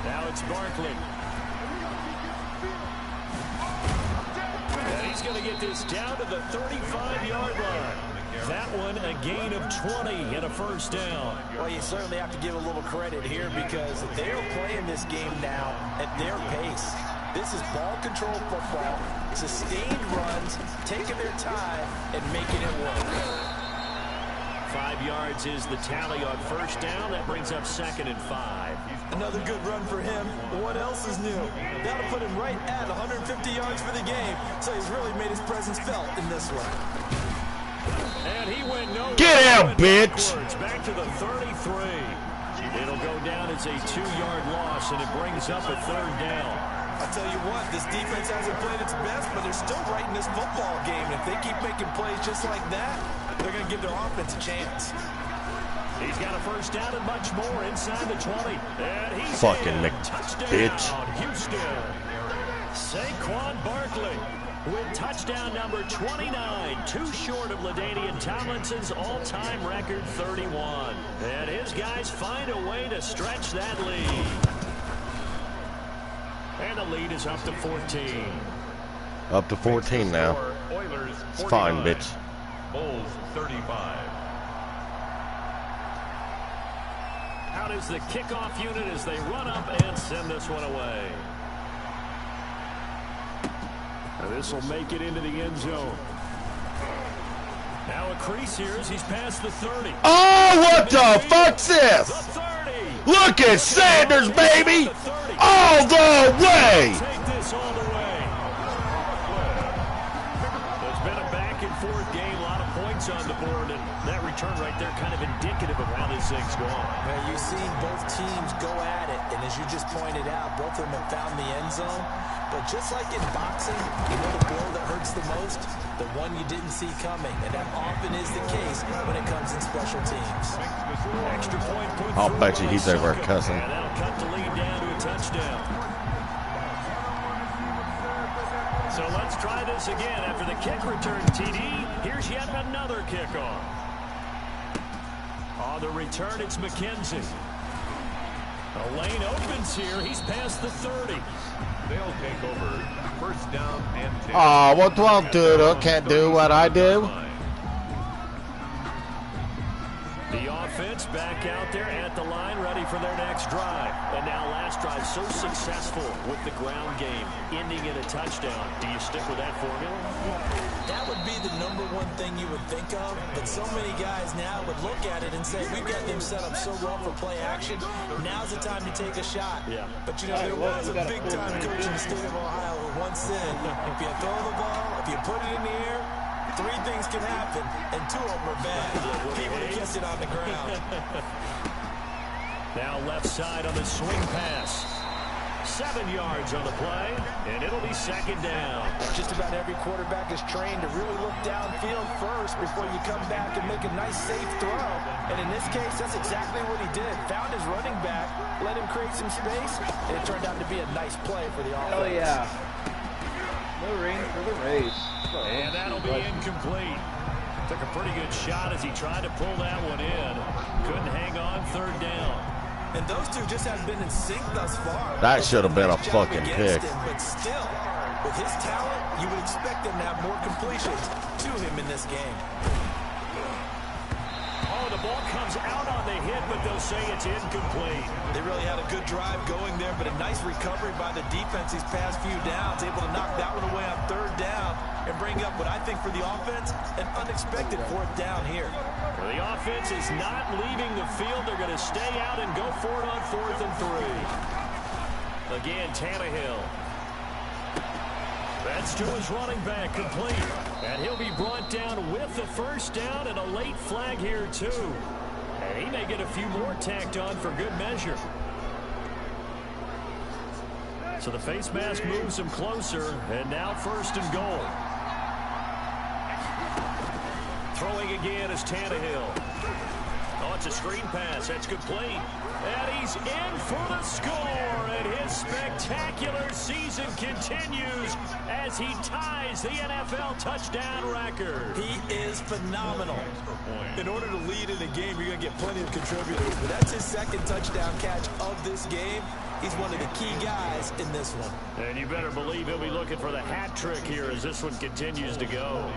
Now it's Barkley. And he's going to get this down to the 35-yard line. That one a gain of 20 and a first down. Well, you certainly have to give a little credit here because they're playing this game now at their pace. This is ball control football, sustained runs, taking their time and making it work. 5 yards is the tally on first down. That brings up 2nd and 5. Another good run for him. What else is new? That'll put him right at 150 yards for the game, so he's really made his presence felt in this one. And he went nowhere. Get out, bitch! Back to the 33. It'll go down as a 2-yard loss, and it brings up a 3rd down. I'll tell you what, this defense hasn't played its best, but they're still right in this football game. If they keep making plays just like that, they're going to give their offense a chance. He's got a first down and much more inside the 20. And he's fucking bitch. Houston. Saquon Barkley with touchdown number 29, too short of LaDainian Tomlinson's all-time record 31. And his guys find a way to stretch that lead. And the lead is up to 14. Up to 14 now. It's fine, bitch. Bulls 35. Out is the kickoff unit as they run up and send this one away. Now this will make it into the end zone. Now a crease here as he's past the 30. Oh, what the fuck's this? The 30. Look at Sanders, baby! All the way! Take this all the way. It's been a back and forth game, a lot of points on the board, and that return right there kind of indicative of how this thing's going. Well, you've seen both teams go at it, and as you just pointed out, both of them have found the end zone. But just like in boxing, you know the blow that hurts the most? The one you didn't see coming, and that often is the case when it comes in special teams. Extra point put I'll bet you he's over cussing. And that'll cut the lead down to a touchdown. So let's try this again. After the kick return TD, here's yet another kickoff. On the return, it's McKenzie. A lane opens here. He's past the 30. They'll take over. First down and 10. Oh, what do I do? Can't do what I do. The offense back out there at the line, ready for their next drive. And now last drive so successful with the ground game, ending in a touchdown. Do you stick with that formula? That would be the #1 thing you would think of, but so many guys now would look at it and say, we've got them set up so well for play action, now's the time to take a shot. Yeah. But you know, there was a big-time coach in the state of Ohio who once said, if you throw the ball, if you put it in the air, three things can happen, and two of them are bad. He would have kept it on the ground. Now left side on the swing pass. 7 yards on the play, and it'll be second down. Just about every quarterback is trained to really look downfield first before you come back and make a nice, safe throw. And in this case, that's exactly what he did. Found his running back, let him create some space, and it turned out to be a nice play for the offense. Oh, yeah. No rain for the race. And that'll be incomplete. Took a pretty good shot as he tried to pull that one in. Couldn't hang on third down. And those two just have been in sync thus far. That should have been a fucking pick. But still, with his talent, you would expect them to have more completions to him in this game. Oh, the ball comes out on the hit, but they'll say it's incomplete. They really had a good drive going there, but a nice recovery by the defense these past few downs, able to knock that one away on third down and bring up what I think for the offense, an unexpected fourth down here. Well, the offense is not leaving the field. They're going to stay out and go for it on 4th and 3. Again, Tannehill. That's to his running back, complete. And he'll be brought down with the first down and a late flag here, too. And he may get a few more tacked on for good measure. So the face mask moves him closer, and now 1st and goal. Throwing again is Tannehill. Oh, it's a screen pass. That's complete. And he's in for the score. And his spectacular season continues as he ties the NFL touchdown record. He is phenomenal. In order to lead in a game, you're going to get plenty of contributors. But that's his second touchdown catch of this game. He's one of the key guys in this one. And you better believe he'll be looking for the hat trick here as this one continues to go.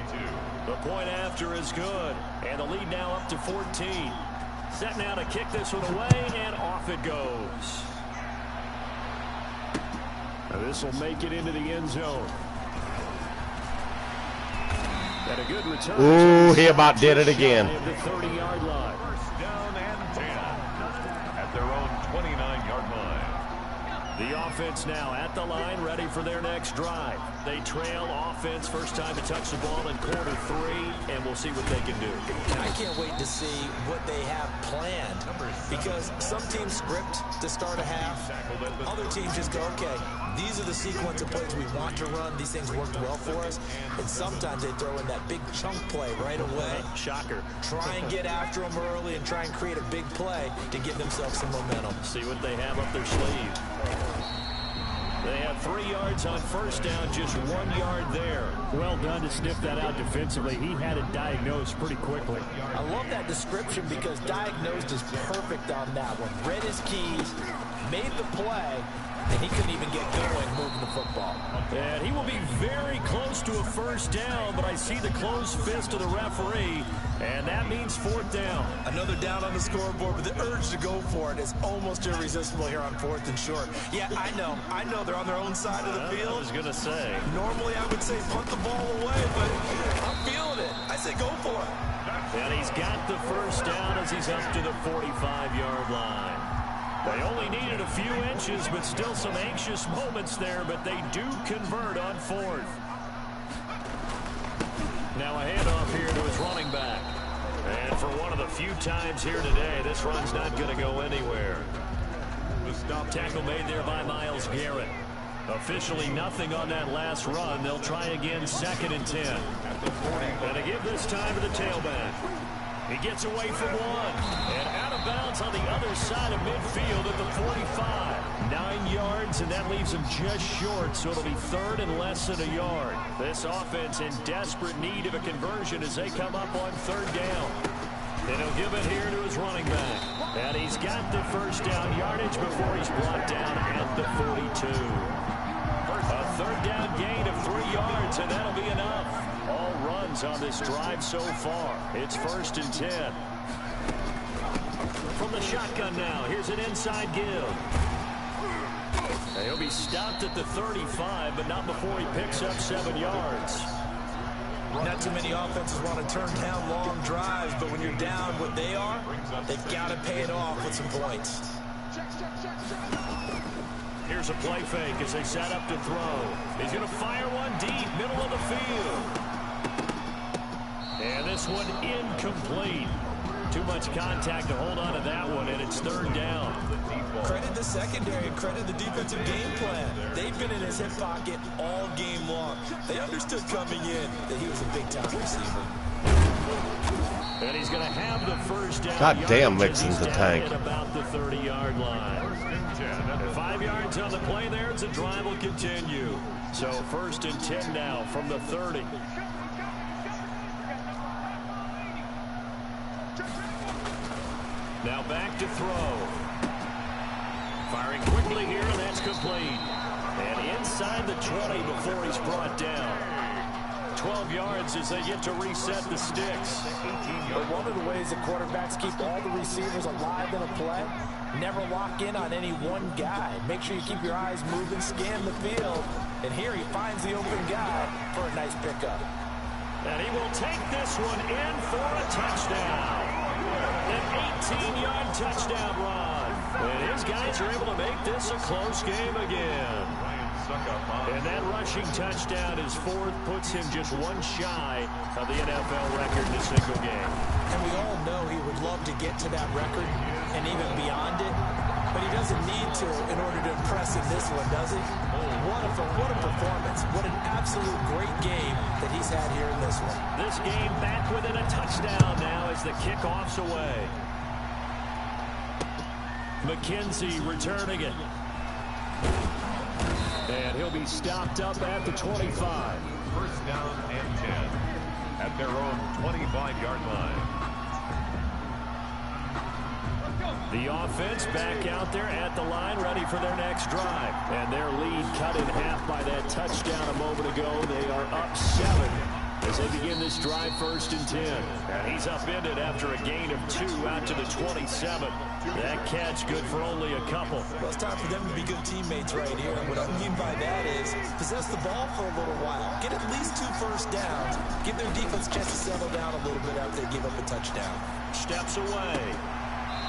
The point after is good. And the lead now up to 14. Set now to kick this one away, and off it goes. Now this will make it into the end zone. And a good return. Ooh, he about did it again. The 30-yard line. First down and 10 at their own 29-yard line. The offense now at the line, ready for their next drive. They trail offense, first time to touch the ball in quarter 3, and we'll see what they can do. I can't wait to see what they have planned, because some teams script to start a half. Other teams just go, okay, these are the sequence of plays we want to run. These things worked well for us. And sometimes they throw in that big chunk play right away. Shocker. Try and get after them early and try and create a big play to give themselves some momentum. See what they have up their sleeve. They have 3 yards on first down, just 1 yard there. Well done to sniff that out defensively. He had it diagnosed pretty quickly. I love that description because diagnosed is perfect on that one. Read his keys, made the play, and he couldn't even get going moving the football. And he will be very close to a first down, but I see the closed fist of the referee, and that means 4th down. Another down on the scoreboard, but the urge to go for it is almost irresistible here on 4th and short. Yeah, I know they're on their own side of the field. I was going to say. Normally I would say punt the ball away, but I'm feeling it. I say go for it. And he's got the first down as he's up to the 45-yard line. They only needed a few inches, but still some anxious moments there, but they do convert on 4th. Now a handoff here to his running back. And for one of the few times here today, this run's not going to go anywhere. The stop tackle made there by Myles Garrett. Officially nothing on that last run. They'll try again 2nd and 10. And to give this time to the tailback. He gets away from one. And out of bounds on the other side of midfield at the 45. 9 yards, and that leaves him just short, so it'll be 3rd and less than a yard. This offense in desperate need of a conversion as they come up on 3rd down. And he'll give it here to his running back. And he's got the first down yardage before he's brought down at the 42. A 3rd down gain of 3 yards, and that'll be enough. All runs on this drive so far. It's 1st and 10. From the shotgun now, here's an inside give. He'll be stopped at the 35, but not before he picks up 7 yards. Not too many offenses want to turn down long drives, but when you're down what they are, they've got to pay it off with some points. Here's a play fake as they set up to throw. He's going to fire one deep, middle of the field. this one incomplete. Too much contact to hold on to that one, and it's third down. Credit the secondary and credit the defensive game plan. They've been in his hip pocket all game long. They understood coming in that he was a big-time receiver. And he's going to have the first down. God damn, Mixon's a tank. At about the 30-yard line. 5 yards on the play there. It's a drive will continue. So first and 10 now from the 30. Now back to throw. Firing quickly here, and that's complete. And inside the 20 before he's brought down. 12 yards as they get to reset the sticks. But one of the ways that quarterbacks keep all the receivers alive in a play, never lock in on any one guy. Make sure you keep your eyes moving, scan the field. And here he finds the open guy for a nice pickup. And he will take this one in for a touchdown. An 18-yard touchdown run. And his guys are able to make this a close game again. And that rushing touchdown, his fourth, puts him just one shy of the NFL record in a single game. And we all know he would love to get to that record and even beyond it. But he doesn't need to in order to impress in this one, does he? What a performance. What an absolute great game that he's had here in this one. This game back within a touchdown now as the kickoff's away. McKenzie returning it. And he'll be stopped up at the 25. First down and 10 at their own 25-yard line. The offense back out there at the line, ready for their next drive. And their lead cut in half by that touchdown a moment ago. They are up 7 as they begin this drive, first and 10. And he's upended after a gain of 2 out to the 27. That catch good for only a couple. Well, it's time for them to be good teammates right here. And what I mean by that is possess the ball for a little while. Get at least 2 first downs. Give their defense a chance to settle down a little bit after they give up a touchdown. Steps away.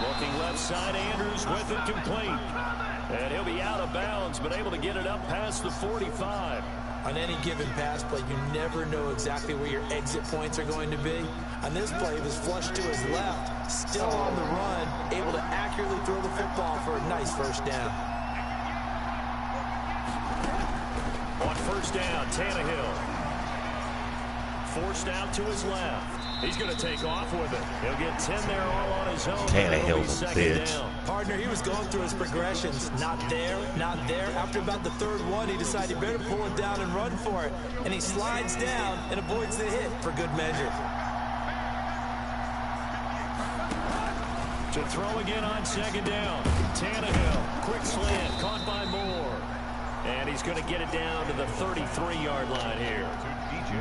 Looking left side, Andrews with it complete. And he'll be out of bounds, but able to get it up past the 45. On any given pass play, you never know exactly where your exit points are going to be. On this play, he was flushed to his left, still on the run, able to accurately throw the football for a nice first down. On first down, Tannehill. Forced out to his left. He's going to take off with it. He'll get 10 there all on his own. Tannehill's a bitch. Partner, he was going through his progressions. Not there, not there. After about the third one, he decided he better pull it down and run for it. And he slides down and avoids the hit for good measure. To throw again on second down. Tannehill, quick slant, caught by Moore. And he's going to get it down to the 33-yard line here.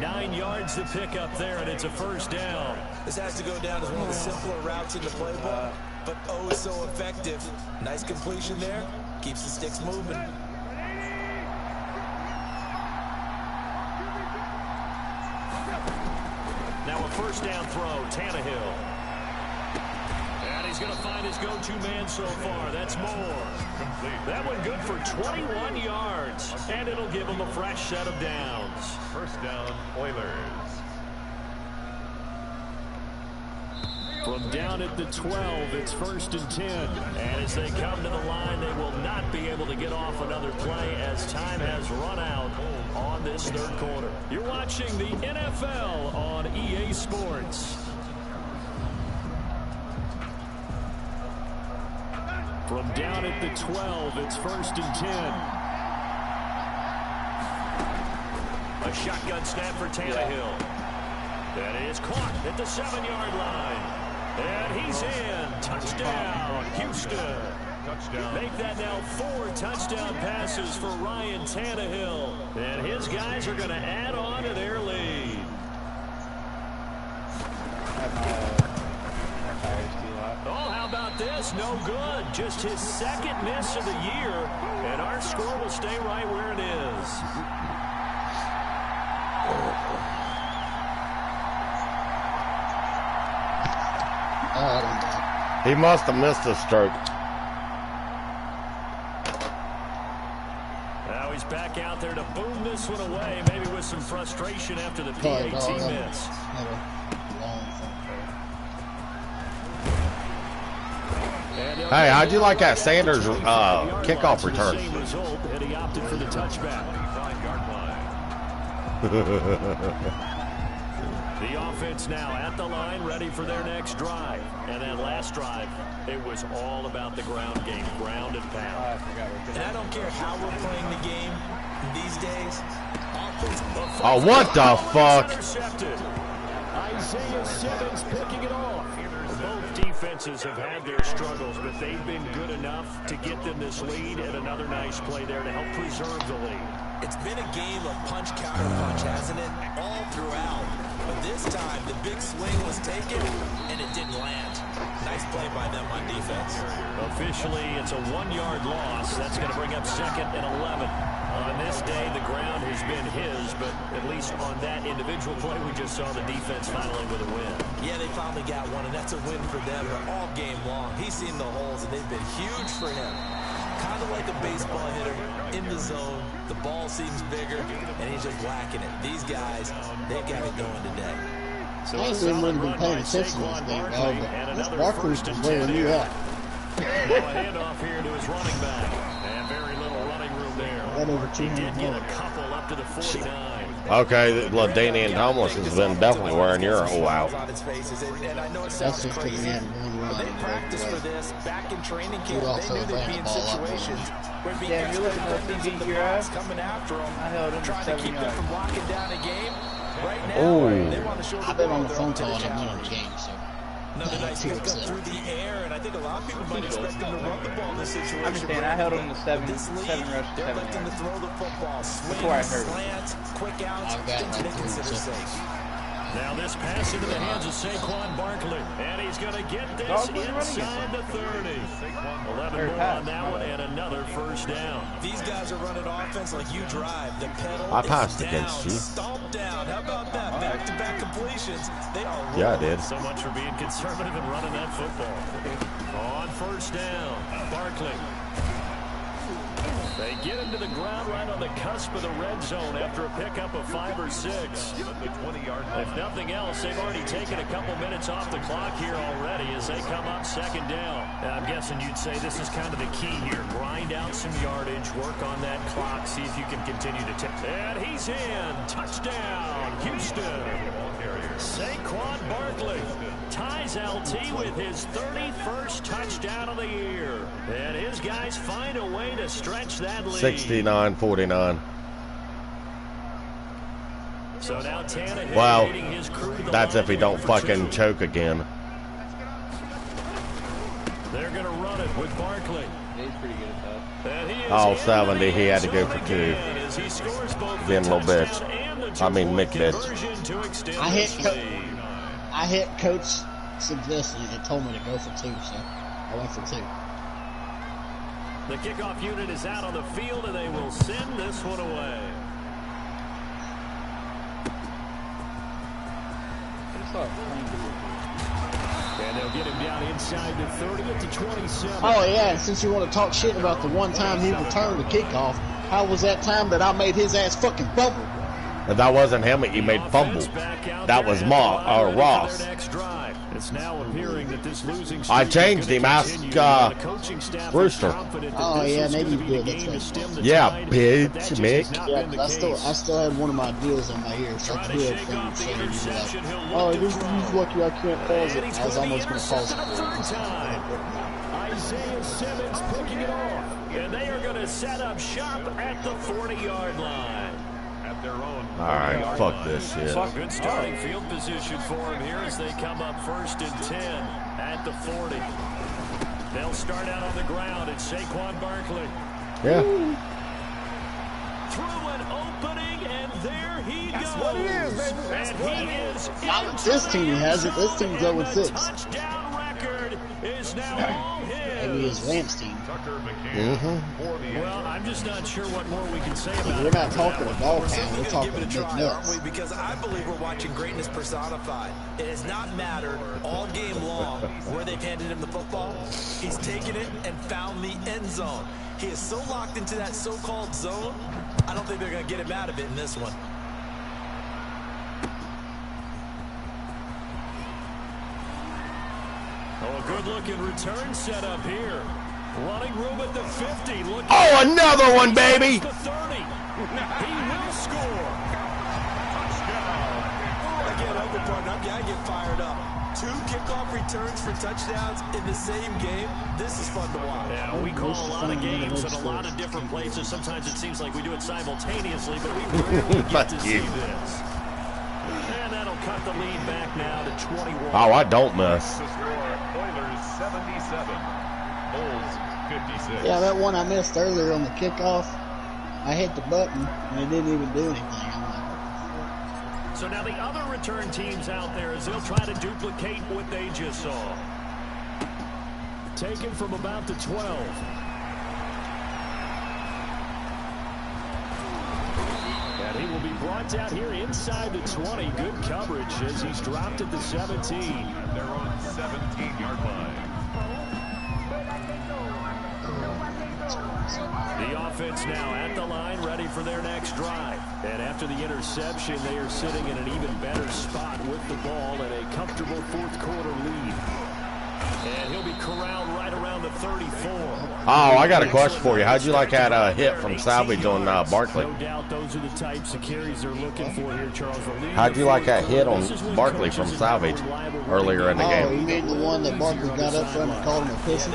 9 yards to pick up there, and it's a first down. This has to go down as one of the simpler routes in the playbook, but oh so effective. Nice completion there. Keeps the sticks moving. Now a first down throw, Tannehill. And he's going to find his go-to man so far. That's Moore. That one good for 21 yards. And it'll give him a fresh set of downs. First down, Oilers. From down at the 12, it's first and 10. And as they come to the line, they will not be able to get off another play as time has run out on this third quarter. You're watching the NFL on EA Sports. From down at the 12, it's first and 10. A shotgun snap for Tannehill. That is caught at the 7-yard line. And he's in. Touchdown, Houston. Touchdown. Make that now 4 touchdown passes for Ryan Tannehill. And his guys are going to add on to their lead. Oh, how about this? No good. Just his second miss of the year. And our score will stay right where it is. He must have missed a stroke. Now he's back out there to boom this one away, maybe with some frustration after the PAT miss. Hey, how'd you like that Sanders kickoff return? And he opted for the touchback. The offense now at the line, ready for their next drive. And that last drive, it was all about the ground game, ground and pound. And I don't care how we're playing the game these days. Oh, what the fuck? Isaiah Simmons picking it off. Both defenses have had their struggles, but they've been good enough to get them this lead, and another nice play there to help preserve the lead. It's been a game of punch, counter punch, hasn't it? All throughout. But this time, the big swing was taken, and it didn't land. Nice play by them on defense. Officially, it's a 1-yard loss. That's going to bring up 2nd and 11. On this day, the ground has been his, but at least on that individual play, we just saw the defense finally with a win. Yeah, they finally got one, and that's a win for them. But all game long, he's seen the holes, and they've been huge for him. Kind of like a baseball hitter in the zone. The ball seems bigger, and he's just whacking it. These guys, they've got it going today. So I ain't even been paying attention to this game, dog, but this Barkley's been wearing you out. A handoff here to his running back. And very little running room there. Right over He 200 did get a couple up to the 49. Okay, LaDainian Tomlinson's been definitely wearing your hole out. That's just because he had one run. They practiced for this back in training camp. also They knew they'd be in ran the ball up situations where it'd be Yeah, you're looking at extra TV the here, box coming after them, I held him trying to 7 keep them yards. from locking down a game. Right now, Oh. they want to show the I've been on world the they're phone up to call the and I'm winning challenge. the game, so. Another nice Two pick up upset. through the air, and I think a lot of people might expect them to run the ball in this situation. I understand. I held him to seven This lead, rushes, they're 7 electing to yards. throw the football. Before I Swings, heard it. slants, quick outs, I've got things like they 3 consider seconds. safe. Now this pass into the hands of Saquon Barkley. And he's going to get this Barkley's running it. inside the 30. 11 Third more pass. on that one and another first down. These guys are running offense like you drive. The pedal I is passed down, against you. stomp down. How about that? Back-to-back completions. They are Yeah, I rolling. did. So much for being conservative and running that football. On first down, Barkley. They get him to the ground right on the cusp of the red zone after a pickup of 5 or 6. If nothing else, they've already taken a couple minutes off the clock here already as they come up 2nd down. And I'm guessing you'd say this is kind of the key here. Grind out some yardage, work on that clock, see if you can continue to take. And he's in. Touchdown, Houston. Saquon Barkley ties LT with his 31st touchdown of the year. And his guys find a way to stretch that lead. 69-49. So now Tannehill Wow. leading his crew to the That's line if he to go don't for fucking 2. choke again. They're going to run it with Barkley. Yeah, he's pretty good at that. And he is Oh, in 70, the he had to go end for zone 2. again as he scores both Being the a little bitch. touchdown and the I mean, two-point Mick bitch. conversion to extend I this hit lead. I hit Coach suggested and told me to go for 2, so I went for 2. The kickoff unit is out on the field, and they will send this one away. Just saw it playing. And they'll get him down inside the 30 to 27. Oh yeah, and since you want to talk shit about the one time he returned the kickoff, how was that time that I made his ass fucking fumble? If that wasn't him, he made fumble. That was Ross. It's now appearing that this losing I streak changed is him. gonna Ask continue. The coaching staff is Rooster. confident that Oh this yeah, is maybe gonna you be the did. game to That's stem the Yeah, tide, bitch, but that just Mick. has not Yeah, been the 'cause I case. still had one of my deals in my ear, so I Trying to could shake thing off the saying you interception. like, He'll oh, look to he's throw. lucky I can't pause And it. he's I was going to be almost going to pause intercepted it. a third time. Isaiah Simmons picking it off. And they are going to set up shop at the 40-yard line. At their own. Alright, fuck this shit. Good starting field position for him here as they come up 1st and 10 at the 40. They'll start out on the ground. It's Saquon Barkley. Yeah. Through an opening, and there he goes. what it is, baby. That's And what he it is Not into this the team end has it. This zone, team's 0 and the 6. touchdown record is now all his. Maybe his Lance team. Tucker McCann for the end Well, I'm just not sure what more we can say about We're it. not talking a ball We're count. certainly We're going talking to give it a big try, aren't nuts. we? Because I believe we're watching greatness personified. It has not mattered all game long where they've handed him the football. He's taken it and found the end zone. He is so locked into that so-called zone, I don't think they're going to get him out of it in this one. Oh, a good-looking return set up here. Running room at the 50. Oh, another one, baby! The 30. He will score. I get fired up. 2 kickoff returns for touchdowns in the same game. This is fun to watch. Yeah, we call a lot of games in a lot of different places. Sometimes it seems like we do it simultaneously, but we rarely get to see this. And that'll cut the lead back now to 21. Oh, I don't miss. Oilers 77. Bulls 56. Yeah, that one I missed earlier on the kickoff, I hit the button and it didn't even do anything. So now the other return teams out there as they'll try to duplicate what they just saw. Taken from about the 12. And he will be brought down here inside the 20. Good coverage as he's dropped at the 17. They're on 17-yard line. The offense now at the line, ready for their next drive. And after the interception, they are sitting in an even better spot with the ball and a comfortable fourth-quarter lead. And he'll be corralled right around the 34. Oh, I got a question for you. How'd you like that hit from Salvage on Barkley? No doubt those are the types of carries they're looking for here, Charles. How'd you like that hit on Barkley from Salvage earlier in the game? Oh, you mean the one that Barkley got up front and called him a pussy?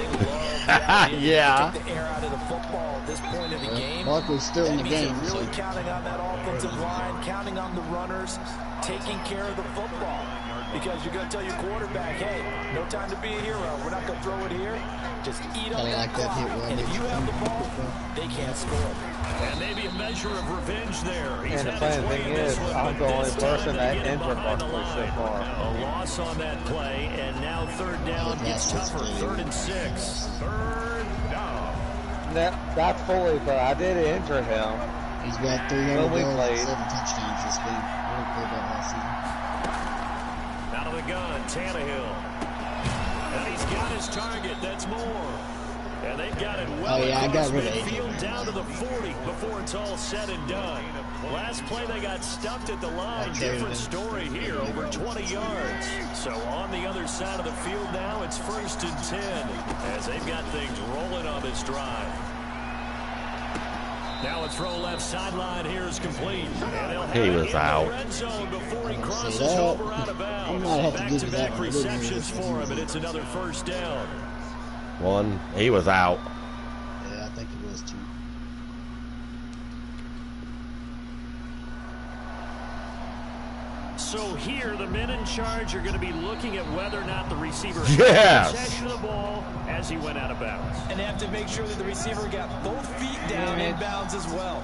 Yeah. Get the air out of the football at this point of the game. Barkley's still in the game. Really counting on that offensive line, counting on the runners, taking care of the football. Because you're going to tell your quarterback, hey, no time to be a hero. We're not going to throw it here. Just eat up that clock. And if you have the ball, they can't score. And maybe a measure of revenge there. And the funny thing is, I'm the only person that injured Barkley so far. A loss on that play, and now third down gets tougher. 3rd and 6. Third down. Not fully, but I did injure him. He's got 300 yards and 7 touchdowns this game. I don't care about last season. Out of the gun, Tannehill. And he's got his target. That's more. And they've got it well across midfield down to the 40 before it's all said and done. Last play they got stuffed at the line. Different story here, over 20 yards. So on the other side of the field now, it's 1st and 10 as they've got things rolling on this drive. Now a throw left sideline here is complete. He was out. Red zone before he crosses over out of bounds. Back-to-back receptions for him, and it's another 1st down. One, he was out. Yeah, I think it was too. So here, the men in charge are going to be looking at whether or not the receiver yes. had possession of the ball as he went out of bounds. And they have to make sure that the receiver got both feet down in bounds as well.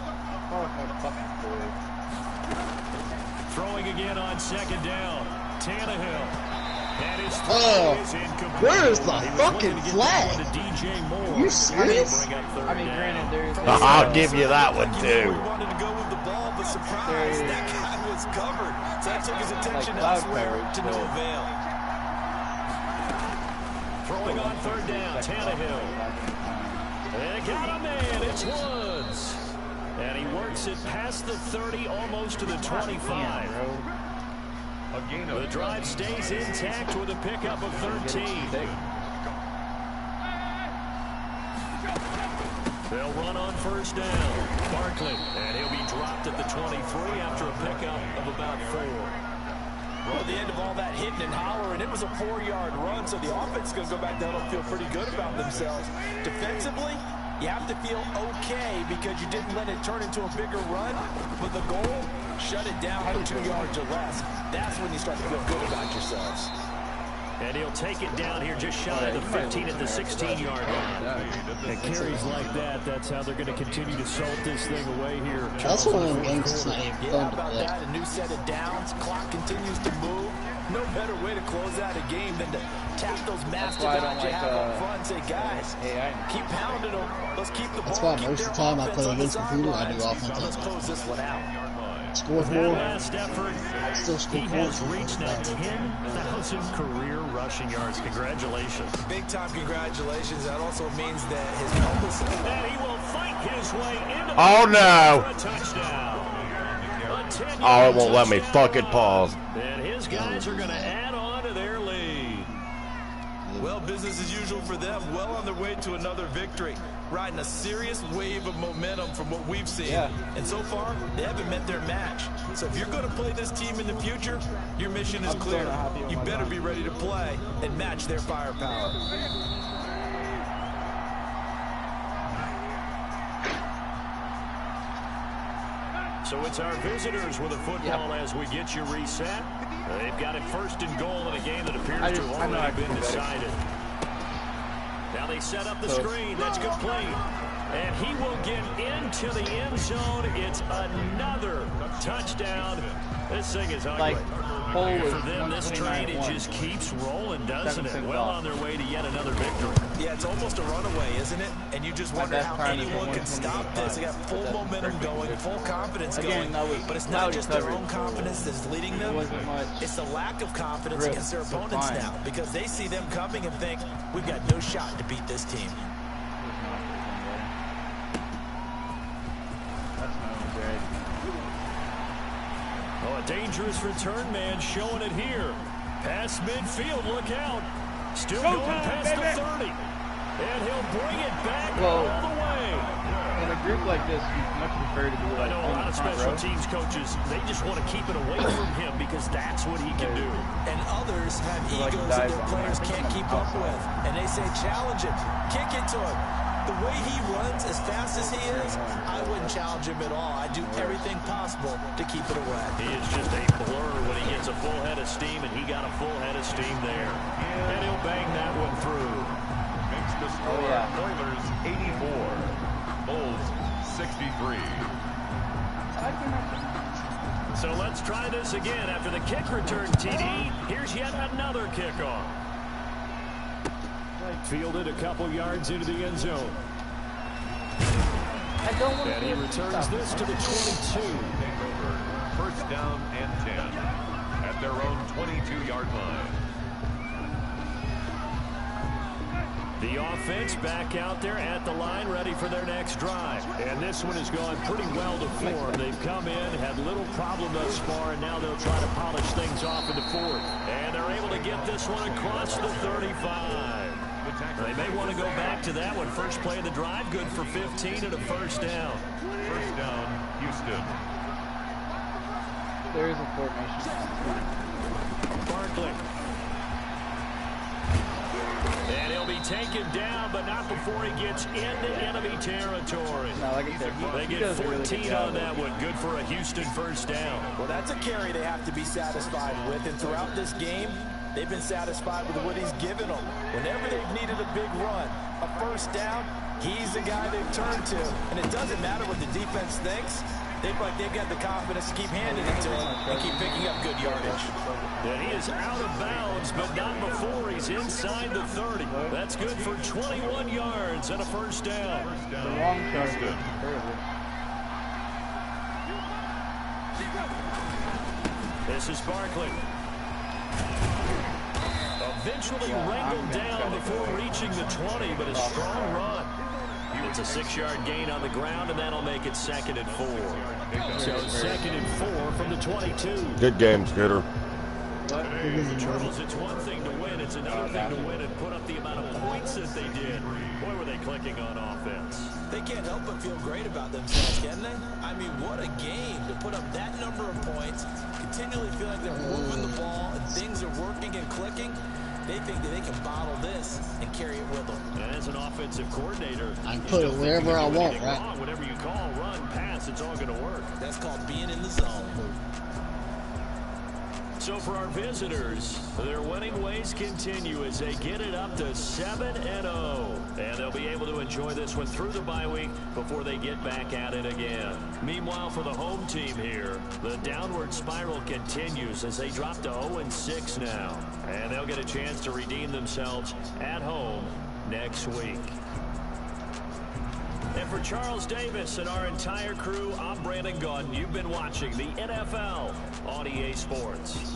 Throwing again on 2nd down. Tannehill. And his where's the fucking flag? Are you serious? I mean, granted, there's... I'll give you that one, too. He wanted to go with the ball, but surprise, that guy was covered. So that took his attention elsewhere to no avail. Throwing on 3rd down, Tannehill. They got a man, it's Woods. And he works it past the 30, almost to the 25. The drive stays intact with a pickup of 13. They'll run on 1st down. Barkley, and he'll be dropped at the 23 after a pickup of about 4. Well, at the end of all that hitting and hollering, it was a 4-yard run, so the offense is going to go back down and feel pretty good about themselves. Defensively, you have to feel okay because you didn't let it turn into a bigger run, but the goal, shut it down for 2 yards or less. That's when you start to feel good about yourselves. And he'll take it down here just shy of the 15 at the 16-yard line. And carries like that, that's how they're going to continue to salt this thing away here. That's one of them games that's not even fun to play. A new set of downs, clock continues to move. No better way to close out a game than to tap those mastodons you have up front and say, guys, keep pounding them. Let's keep the ball. That's why most of the time I play against computer, I do offensive. Let's close this one out. Score 4. Last effort, still score 4. He has reached now 10,000 career rushing yards. Congratulations. Big time congratulations. That also means that his compass. And he will fight his way into the touchdown. Oh, it won't let me fucking pause. And his guys are going to add on to their lead. Well, business as usual for them. Well on their way to another victory. Riding a serious wave of momentum from what we've seen. Yeah. And so far, they haven't met their match. So if you're going to play this team in the future, your mission is clear. You better be ready to play and match their firepower. So it's our visitors with a football as we get you reset. They've got it 1st and goal in a game that appears to have already been decided. Now they set up the screen. That's complete. And he will get into the end zone. It's another touchdown. This thing is ugly. For them, this train, it just keeps rolling, doesn't it? Well on their way to yet another victory. Yeah, it's almost a runaway, isn't it? And you just wonder how anyone can stop this. They got full momentum going, full confidence going. But it's not just their own confidence that's leading them. It's the lack of confidence against their opponents now, because they see them coming and think, we've got no shot to beat this team. Oh, a dangerous return man showing it here. Past midfield, look out. Still going past the 30. And he'll bring it back all the way. In a group like this, you much prefer to be I know a lot of special teams coaches, they just want to keep it away from him because that's what he can do. And others have egos that their players can't keep up with. And they say, challenge him, kick it to him. The way he runs as fast as he is, I wouldn't challenge him at all. I'd do everything possible to keep it away. He is just a blur when he gets a full head of steam, and he got a full head of steam there. And he'll bang that one through. Makes the score Oilers 84, Bulls 63. So let's try this again. After the kick return, TD, here's yet another kickoff. Fielded a couple yards into the end zone. And he returns this to the 22. First down and 10 at their own 22-yard line. The offense back out there at the line, ready for their next drive. And this one has gone pretty well to form. They've come in, had little problem thus far, and now they'll try to polish things off into 4th. And they're able to get this one across the 35. They may want to go back to that one. First play of the drive, good for 15 and a first down. First down, Houston. There is a formation. Barkley. And he'll be taken down, but not before he gets into enemy territory. No, like I said, they get 14 on that one. Good for a Houston first down. Well, that's a carry they have to be satisfied with. And throughout this game, they've been satisfied with what he's given them. Whenever they've needed a big run, a first down, he's the guy they've turned to. And it doesn't matter what the defense thinks. They've got the confidence to keep handing it to him and keep picking up good yardage. And he is out of bounds, but not before he's inside the 30. That's good for 21 yards and a first down. The long target. This is Barkley. Eventually wrangled down before reaching the 20, but a strong run. It's a 6-yard gain on the ground, and that'll make it 2nd and 4. So 2nd and 4 from the 22. Good game, Scooter. Charles, it's one thing to win. It's another thing to win and put up the amount of points that they did. Boy, were they clicking on offense. They can't help but feel great about themselves, can they? I mean, what a game to put up that number of points, continually feel like they're moving the ball and things are working and clicking. They think that they can bottle this and carry it with them. And as an offensive coordinator, I can put it wherever I want, right? Wrong. Whatever you call, run, pass, it's all going to work. That's called being in the zone. So for our visitors, their winning ways continue as they get it up to 7-0. And they'll be able to enjoy this one through the bye week before they get back at it again. Meanwhile, for the home team here, the downward spiral continues as they drop to 0-6 now. And they'll get a chance to redeem themselves at home next week. And for Charles Davis and our entire crew, I'm Brandon Gaudin. You've been watching the NFL on EA Sports.